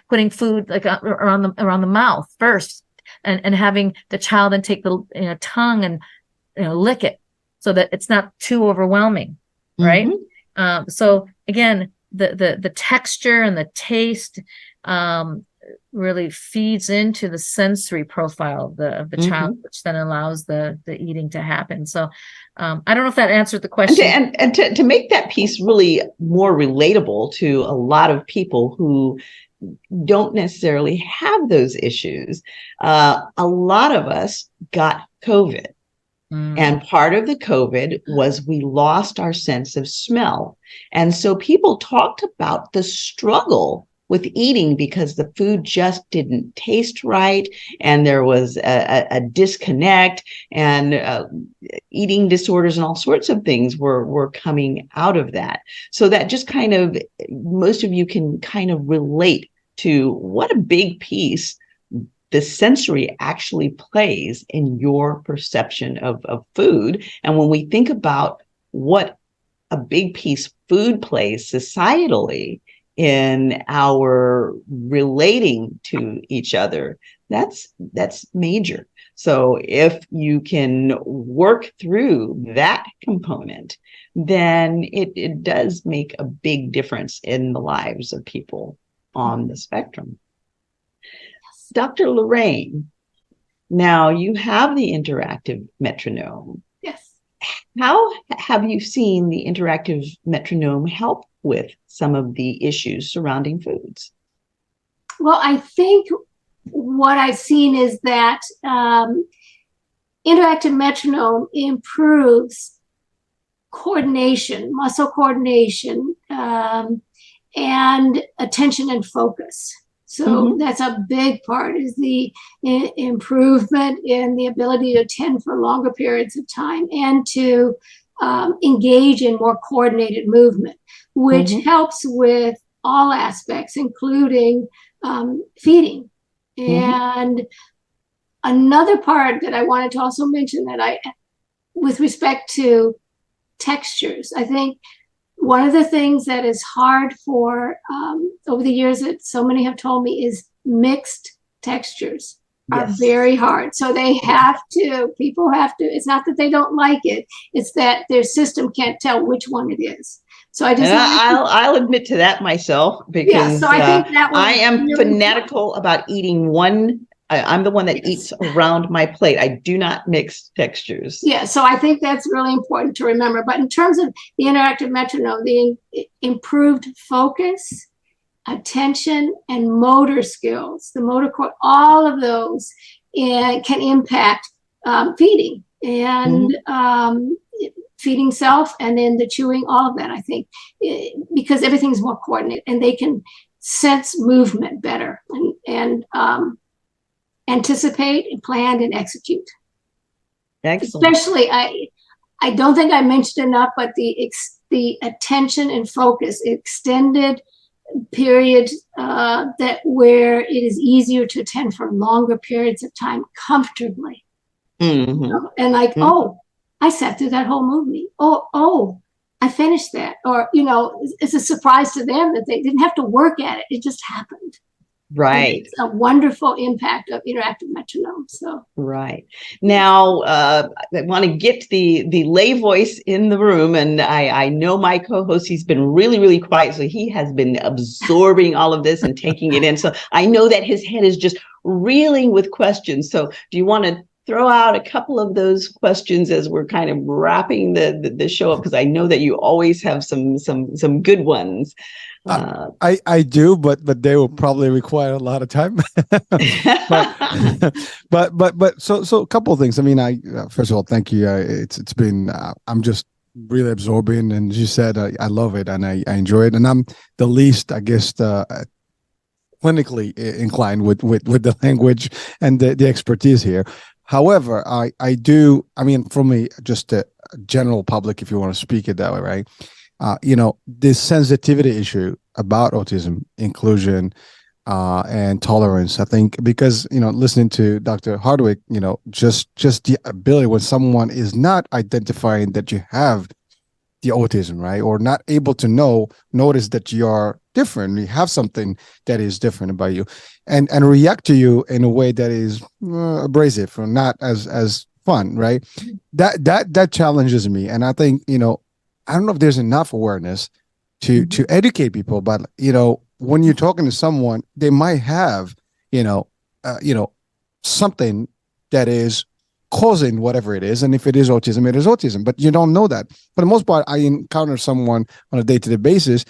putting food like around the mouth first, and having the child then take the tongue and lick it so that it's not too overwhelming, right? So again, the texture and the taste really feeds into the sensory profile of the child, which then allows the eating to happen. So I don't know if that answered the question. And to make that piece really more relatable to a lot of people who don't necessarily have those issues, a lot of us got COVID. And part of the COVID was we lost our sense of smell. And so people talked about the struggle with eating because the food just didn't taste right, and there was a disconnect, and eating disorders and all sorts of things were coming out of that. So that just kind of, most of you can kind of relate to what a big piece the sensory actually plays in your perception of food. And when we think about what a big piece food plays societally in our relating to each other, that's major. So if you can work through that component, then it does make a big difference in the lives of people on the spectrum. Dr. Lorraine, now you have the interactive metronome. Yes. How have you seen the interactive metronome help with some of the issues surrounding foods? Well, I think what I've seen is that interactive metronome improves coordination, muscle coordination, and attention and focus. So that's a big part, is the improvement in the ability to attend for longer periods of time and to engage in more coordinated movement, which helps with all aspects, including feeding. And another part that I wanted to also mention, that with respect to textures, I think one of the things that is hard for over the years that so many have told me is mixed textures are very hard. So people have to, it's not that they don't like it, it's that their system can't tell which one it is. So I'll admit to that myself, because so I think that I am really fanatical about eating one. I'm the one that eats around my plate. I do not mix textures. Yeah, so I think that's really important to remember. But in terms of the interactive metronome, the improved focus, attention, and motor skills, the motor core, all of those can impact feeding and feeding self, and then the chewing, all of that, I think, because everything's more coordinated and they can sense movement better and anticipate and plan and execute. Excellent. Especially, I don't think I mentioned enough, but the attention and focus, extended period that where it is easier to attend for longer periods of time comfortably. And like, oh, I sat through that whole movie. Oh, I finished that. Or, it's a surprise to them that they didn't have to work at it. It just happened. Right. And it's a wonderful impact of interactive metronome. So right. Now, I want to get the lay voice in the room. And I know my co-host, he's been really, really quiet. So he has been absorbing all of this and taking it in. So I know that his head is just reeling with questions. So do you want to throw out a couple of those questions as we're kind of wrapping the show up, because I know that you always have some good ones. I do, but they will probably require a lot of time. but so a couple of things. I mean, first of all, thank you. It's been I'm just really absorbing, and as you said, I love it and I enjoy it, and I'm the least, I guess, clinically inclined with the language and the expertise here. However, I do. I mean, from just a general public, if you want to speak it that way, right? This sensitivity issue about autism, inclusion, and tolerance, I think, because, listening to Dr. Hardwick, just the ability when someone is not identifying that you have the autism, right? Or not able to notice that you are different, you have something that is different about you, and react to you in a way that is abrasive or not as fun, right? That challenges me. And I think, I don't know if there's enough awareness to educate people, but when you're talking to someone, they might have something that is causing whatever it is, and if it is autism, it is autism. But you don't know that. For the most part, I encounter someone on a day-to-day basis,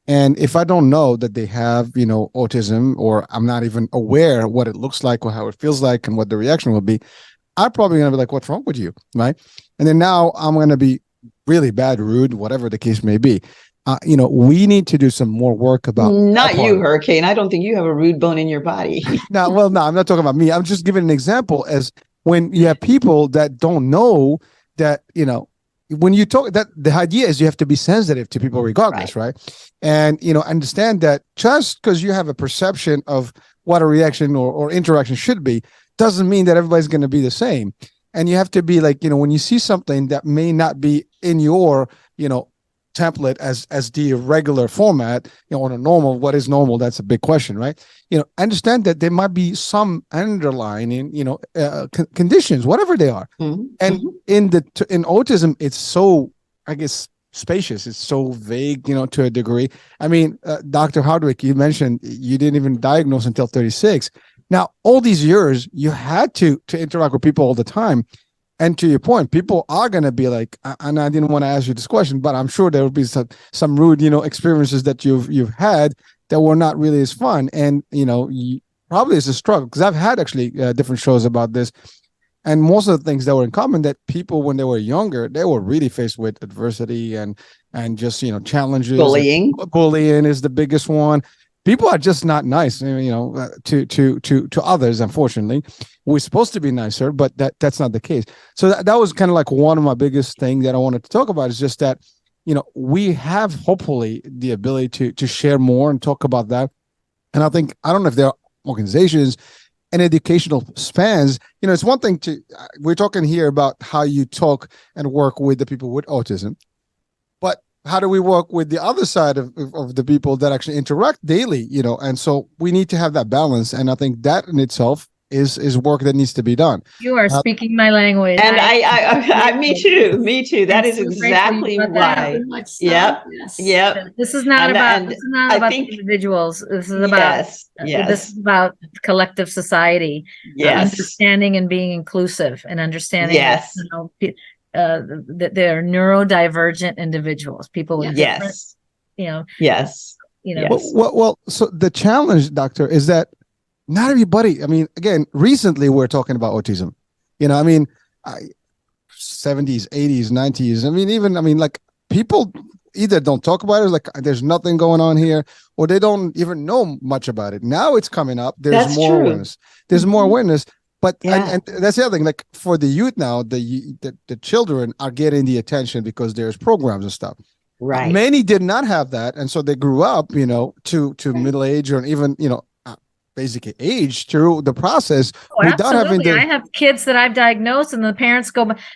and if I don't know that they have autism, or I'm not even aware what it looks like or how it feels like and what the reaction will be, I'm probably gonna be like, "What's wrong with you?" Right? And then now I'm gonna be really bad, rude, whatever the case may be. We need to do some more work about. Not you, Hurricane. I don't think you have a rude bone in your body. No, I'm not talking about me. I'm just giving an example as when you have people that don't know that, when you talk, that the idea is you have to be sensitive to people regardless, right? And, understand that just because you have a perception of what a reaction or interaction should be, doesn't mean that everybody's going to be the same. And you have to be like, when you see something that may not be in your, template as the regular format, on a normal, what is normal? That's a big question, right? Understand that there might be some underlying, conditions, whatever they are. Mm-hmm. And in autism, it's so, I guess, spacious. It's so vague, to a degree. I mean, Dr. Hardwick, you mentioned you didn't even diagnose until 36. Now, all these years, you had to interact with people all the time. And to your point, people are going to be like, and I didn't want to ask you this question, but I'm sure there will be some rude, experiences that you've had that were not really as fun. And, probably it's a struggle, because I've had actually different shows about this. And most of the things that were in common, that people, when they were younger, they were really faced with adversity and just, challenges. Bullying is the biggest one. People are just not nice, to others. Unfortunately, we're supposed to be nicer, but that's not the case. So that was kind of like one of my biggest things that I wanted to talk about, is just that, we have hopefully the ability to share more and talk about that. And I don't know if there are organizations and educational spans. It's one thing we're talking here about how you talk and work with the people with autism, but how do we work with the other side of the people that actually interact daily, and so we need to have that balance. And I think that in itself is work that needs to be done. You are speaking my language. And I me too. That is exactly why. Yep. This is not about the individuals. This is about, this is about collective society. Understanding and being inclusive, and understanding, that they're neurodivergent individuals, people with different, Well, so the challenge, doctor, is that not everybody. I mean, again, recently we're talking about autism. 70s, 80s, 90s. Like, people either don't talk about it, like there's nothing going on here, or they don't even know much about it. Now it's coming up. There's more awareness. There's more awareness. But and that's the other thing. Like, for the youth now, the children are getting the attention because there's programs and stuff. Right. Many did not have that, and so they grew up, to middle age, or even basically age through the process without having the. I have kids that I've diagnosed, and the parents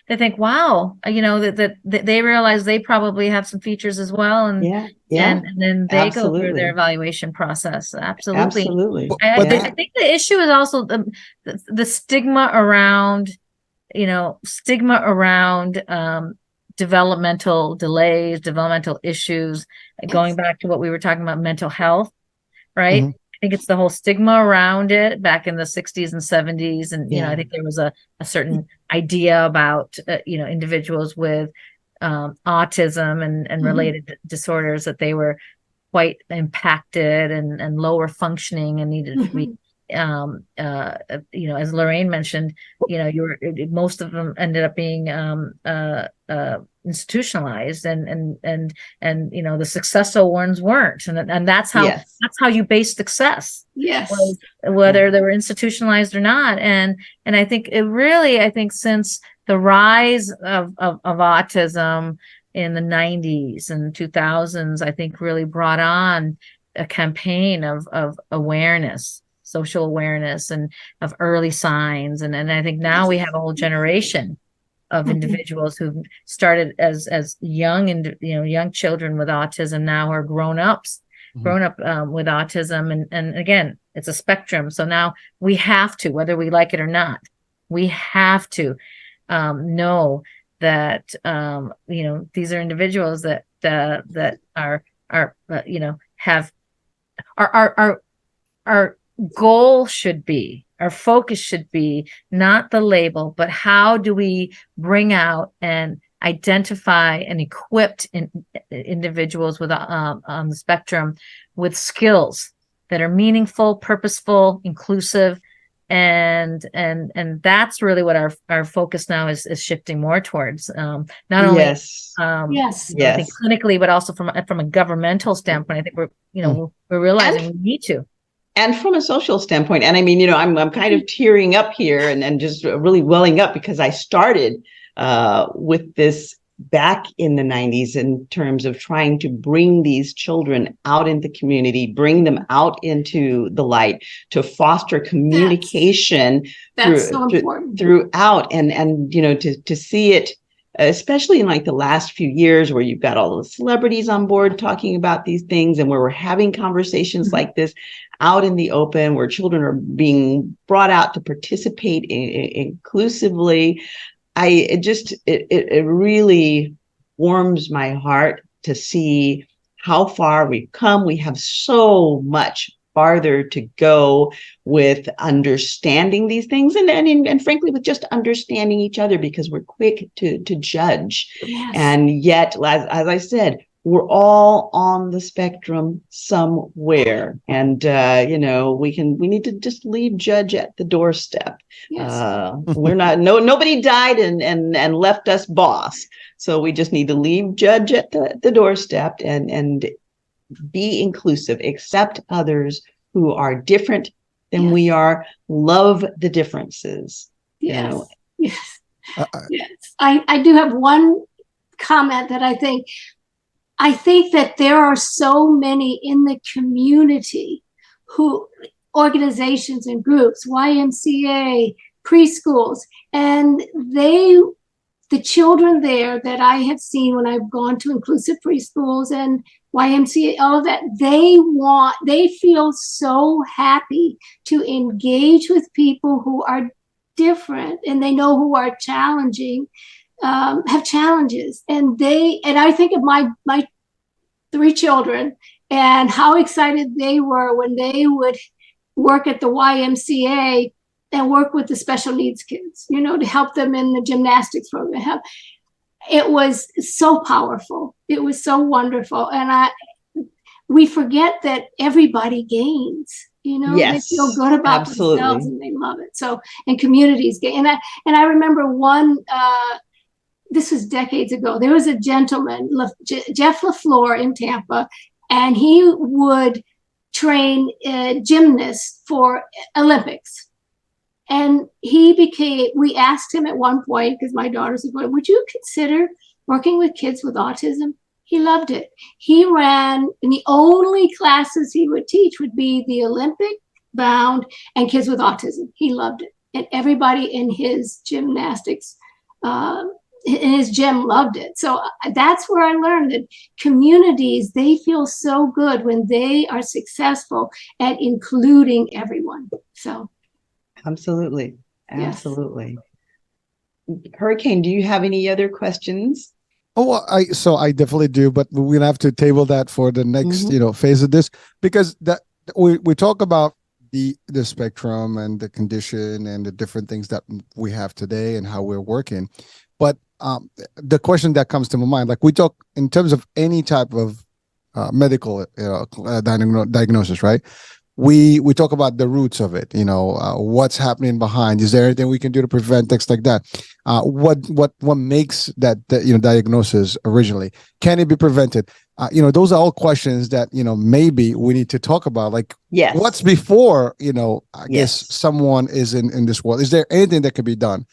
they think, "Wow, that they realize they probably have some features as well," and then they go through their evaluation process. Absolutely. I think the issue is also the stigma around, developmental delays, developmental issues. Going back to what we were talking about, mental health, right? Mm-hmm. think it's the whole stigma around it back in the 60s and 70s. And, I think there was a certain idea about, individuals with autism and related disorders, that they were quite impacted and lower functioning and needed to be, as Lorraine mentioned, most of them ended up being institutionalized, and the successful ones weren't, and that's how you base success. Yes, whether they were institutionalized or not, and I think since the rise of autism in the 90s and 2000s, I think really brought on a campaign of awareness, social awareness, and of early signs, and I think now we have a whole generation of individuals who started as young and young children with autism, now are grown up with autism, and again, it's a spectrum. So now we have to, whether we like it or not, we have to know that these are individuals that are have our goal should be, our focus should be not the label, but how do we bring out and identify and equip individuals with on the spectrum with skills that are meaningful, purposeful, inclusive, and that's really what our focus now is shifting more towards. Not only I think clinically, but also from a governmental standpoint. I think we're realizing we need to. And from a social standpoint, and I mean, I'm kind of tearing up here and just really welling up, because I started with this back in the 90s in terms of trying to bring these children out into the community, bring them out into the light, to foster communication throughout, and to see it, especially in like the last few years, where you've got all the celebrities on board talking about these things, and where we're having conversations like this out in the open, where children are being brought out to participate inclusively. It really warms my heart to see how far we've come. We have so much farther to go with understanding these things, and frankly, with just understanding each other, because we're quick to judge. Yes. And yet, as I said, we're all on the spectrum somewhere, and we need to just leave judge at the doorstep. Yes. We're not, nobody died and left us boss, so we just need to leave judge at the doorstep and be inclusive, accept others who are different than we are, love the differences. Yes. Yes. Yes. I do have one comment that I think that there are so many in the community organizations and groups, YMCA, preschools, and the children there that I have seen when I've gone to inclusive preschools and YMCA, all of that, they feel so happy to engage with people who are different, and they know who are challenging, have challenges. And I think of my 3 children and how excited they were when they would work at the YMCA and work with the special needs kids, to help them in the gymnastics program. It was so powerful. It was so wonderful. And we forget that everybody gains, Yes, they feel good about themselves and they love it. So, and communities gain. And I remember one, this was decades ago, there was a gentleman, Jeff LaFleur in Tampa, and he would train gymnasts for Olympics. And we asked him at one point, because my daughters were going, would you consider working with kids with autism? He loved it. He ran, and the only classes he would teach would be the Olympic bound and kids with autism. He loved it. And everybody in his gymnastics, in his gym, loved it. So that's where I learned that communities, they feel so good when they are successful at including everyone. So. Absolutely. Hurricane, do you have any other questions? Oh, well, I definitely do, but we'll have to table that for the next, phase of this, because we talk about the spectrum and the condition and the different things that we have today and how we're working. But the question that comes to my mind, like we talk in terms of any type of medical diagnosis, right? We talk about the roots of it, what's happening behind. Is there anything we can do to prevent things like that? What makes that diagnosis originally? Can it be prevented? Those are all questions that maybe we need to talk about. Like, yes, what's before I yes, guess someone is in this world? Is there anything that can be done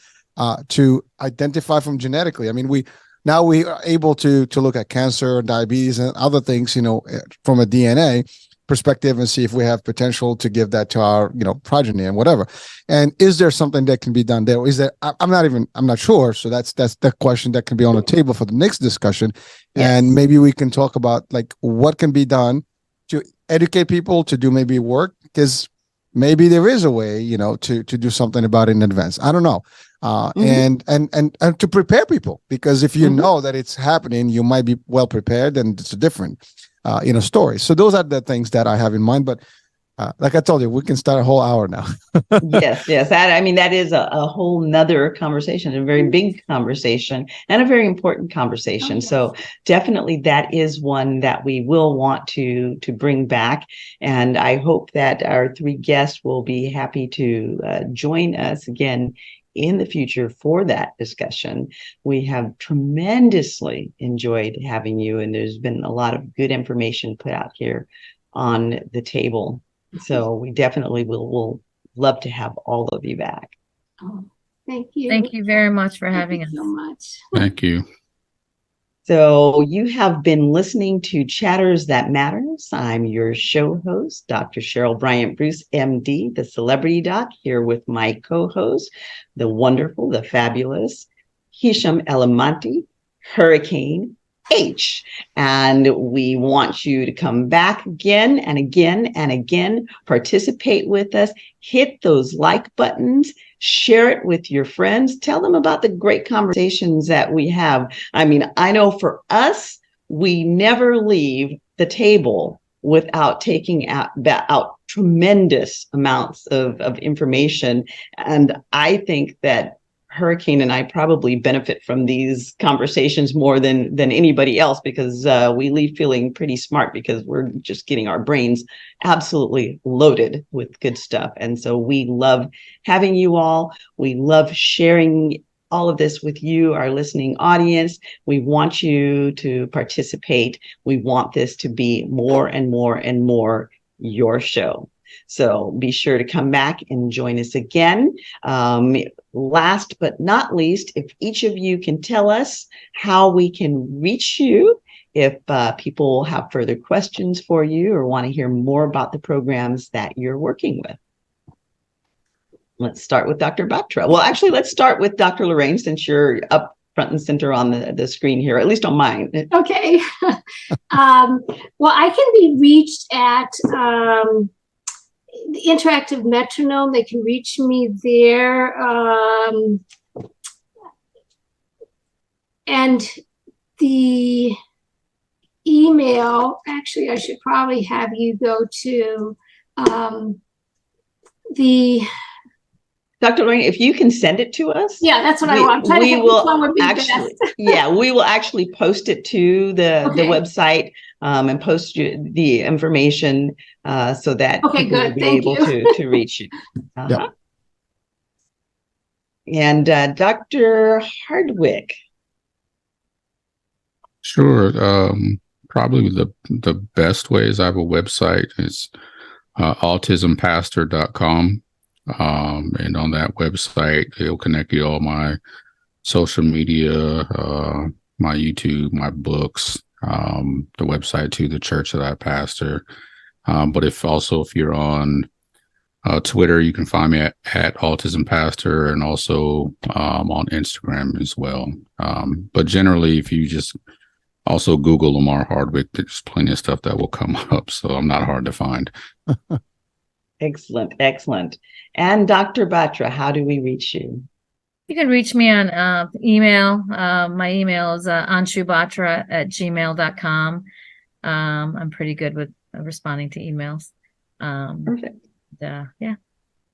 to identify from genetically? I mean, we are able to look at cancer, diabetes, and other things, from a DNA perspective and see if we have potential to give that to our progeny and whatever. And is there something that can be done there? Is there? I'm not sure. So that's the question that can be on the table for the next discussion. Yes. And maybe we can talk about like what can be done to educate people to do maybe work, because maybe there is a way to do something about it in advance. I don't know. And to prepare people, because if you know that it's happening, you might be well prepared, and it's a different story. So those are the things that I have in mind. But like I told you, we can start a whole hour now. Yes. That is a whole nother conversation, a very big conversation and a very important conversation. So definitely that is one that we will want to bring back. And I hope that our three guests will be happy to join us again in the future for that discussion. We have tremendously enjoyed having you, and there's been a lot of good information put out here on the table. So we definitely will love to have all of you back. Oh, thank you. Thank you very much for having us. So much. Thank you. So you have been listening to Chatters That Matters. I'm your show host, Dr. Cheryl Bryant Bruce, MD, the celebrity doc, here with my co-host, the wonderful, the fabulous Hisham Elamanti, Hurricane H. And we want you to come back again and again and again, participate with us, hit those like buttons, share it with your friends, tell them about the great conversations that we have. I mean, I know for us, we never leave the table without taking out tremendous amounts of information. And I think that Hurricane and I probably benefit from these conversations more than anybody else, because we leave feeling pretty smart, because we're just getting our brains absolutely loaded with good stuff. And so we love having you all. We love sharing all of this with you, our listening audience. We want you to participate. We want this to be more and more and more your show. So be sure to come back and join us again. Last but not least, if each of you can tell us how we can reach you, if people have further questions for you or want to hear more about the programs that you're working with. Let's start with Dr. Batra. Well, actually, let's start with Dr. Lorraine, since you're up front and center on the screen here, at least on mine. Okay. Well, I can be reached at the Interactive Metronome. They can reach me there. And the email, actually, I should probably have you go to the... Dr. Lorraine, if you can send it to us. Yeah, that's what I want. I'm trying to get which one would be best. Yeah, we will actually post it to the website and post the information so that people will be able to reach you. Yep. And Dr. Hardwick. Sure. Probably the best way is I have a website. It's autismpastor.com. And on that website, it'll connect you to all my social media, my YouTube, my books, the website to the church that I pastor. But if you're on Twitter, you can find me at Autism Pastor, and also on Instagram as well. But generally, if you just also Google Lamar Hardwick, there's plenty of stuff that will come up. So I'm not hard to find. Excellent. Excellent. And Dr. Batra, how do we reach you? You can reach me on email. My email is anshubatra@gmail.com. I'm pretty good with responding to emails. Perfect. Yeah.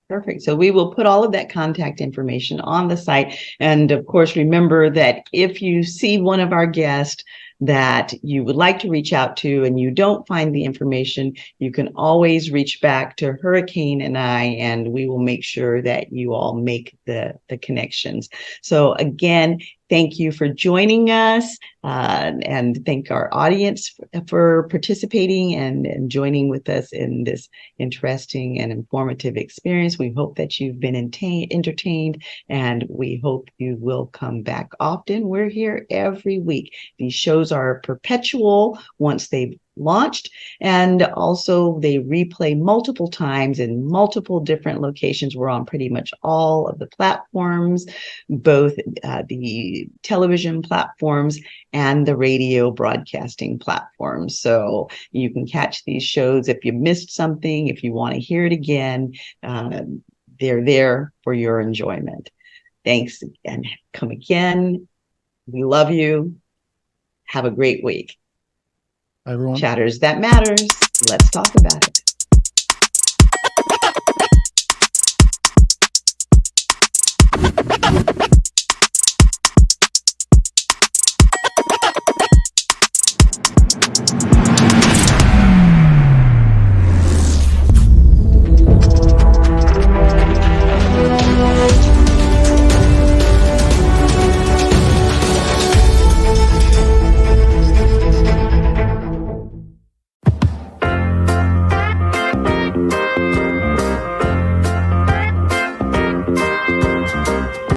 Perfect. So we will put all of that contact information on the site. And of course, remember that if you see one of our guests that you would like to reach out to and you don't find the information, you can always reach back to Hurricane and I, and we will make sure that you all make the connections. So again, thank you for joining us, and thank our audience for participating and joining with us in this interesting and informative experience. We hope that you've been entertained, and we hope you will come back often. We're here every week. These shows are perpetual once they've launched, and also they replay multiple times in multiple different locations. We're on pretty much all of the platforms, both the television platforms and the radio broadcasting platforms. So you can catch these shows if you missed something, if you want to hear it again. They're there for your enjoyment. Thanks, and come again. We love you. Have a great week. Everyone. Chatters that matters. Let's talk about it.